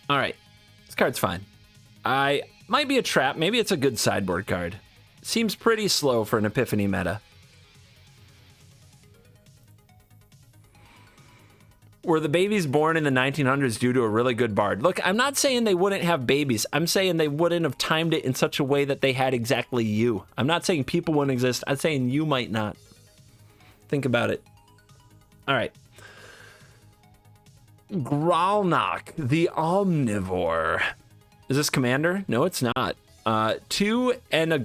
All right. This card's fine. I might be a trap. Maybe it's a good sideboard card. Seems pretty slow for an Epiphany meta. Were the babies born in the 1900s due to a really good bard? Look, I'm not saying they wouldn't have babies. I'm saying they wouldn't have timed it in such a way that they had exactly you. I'm not saying people wouldn't exist. I'm saying you might not. Think about it. All right. Gralnok, the Omnivore. Is this Commander? No, it's not. 2 and a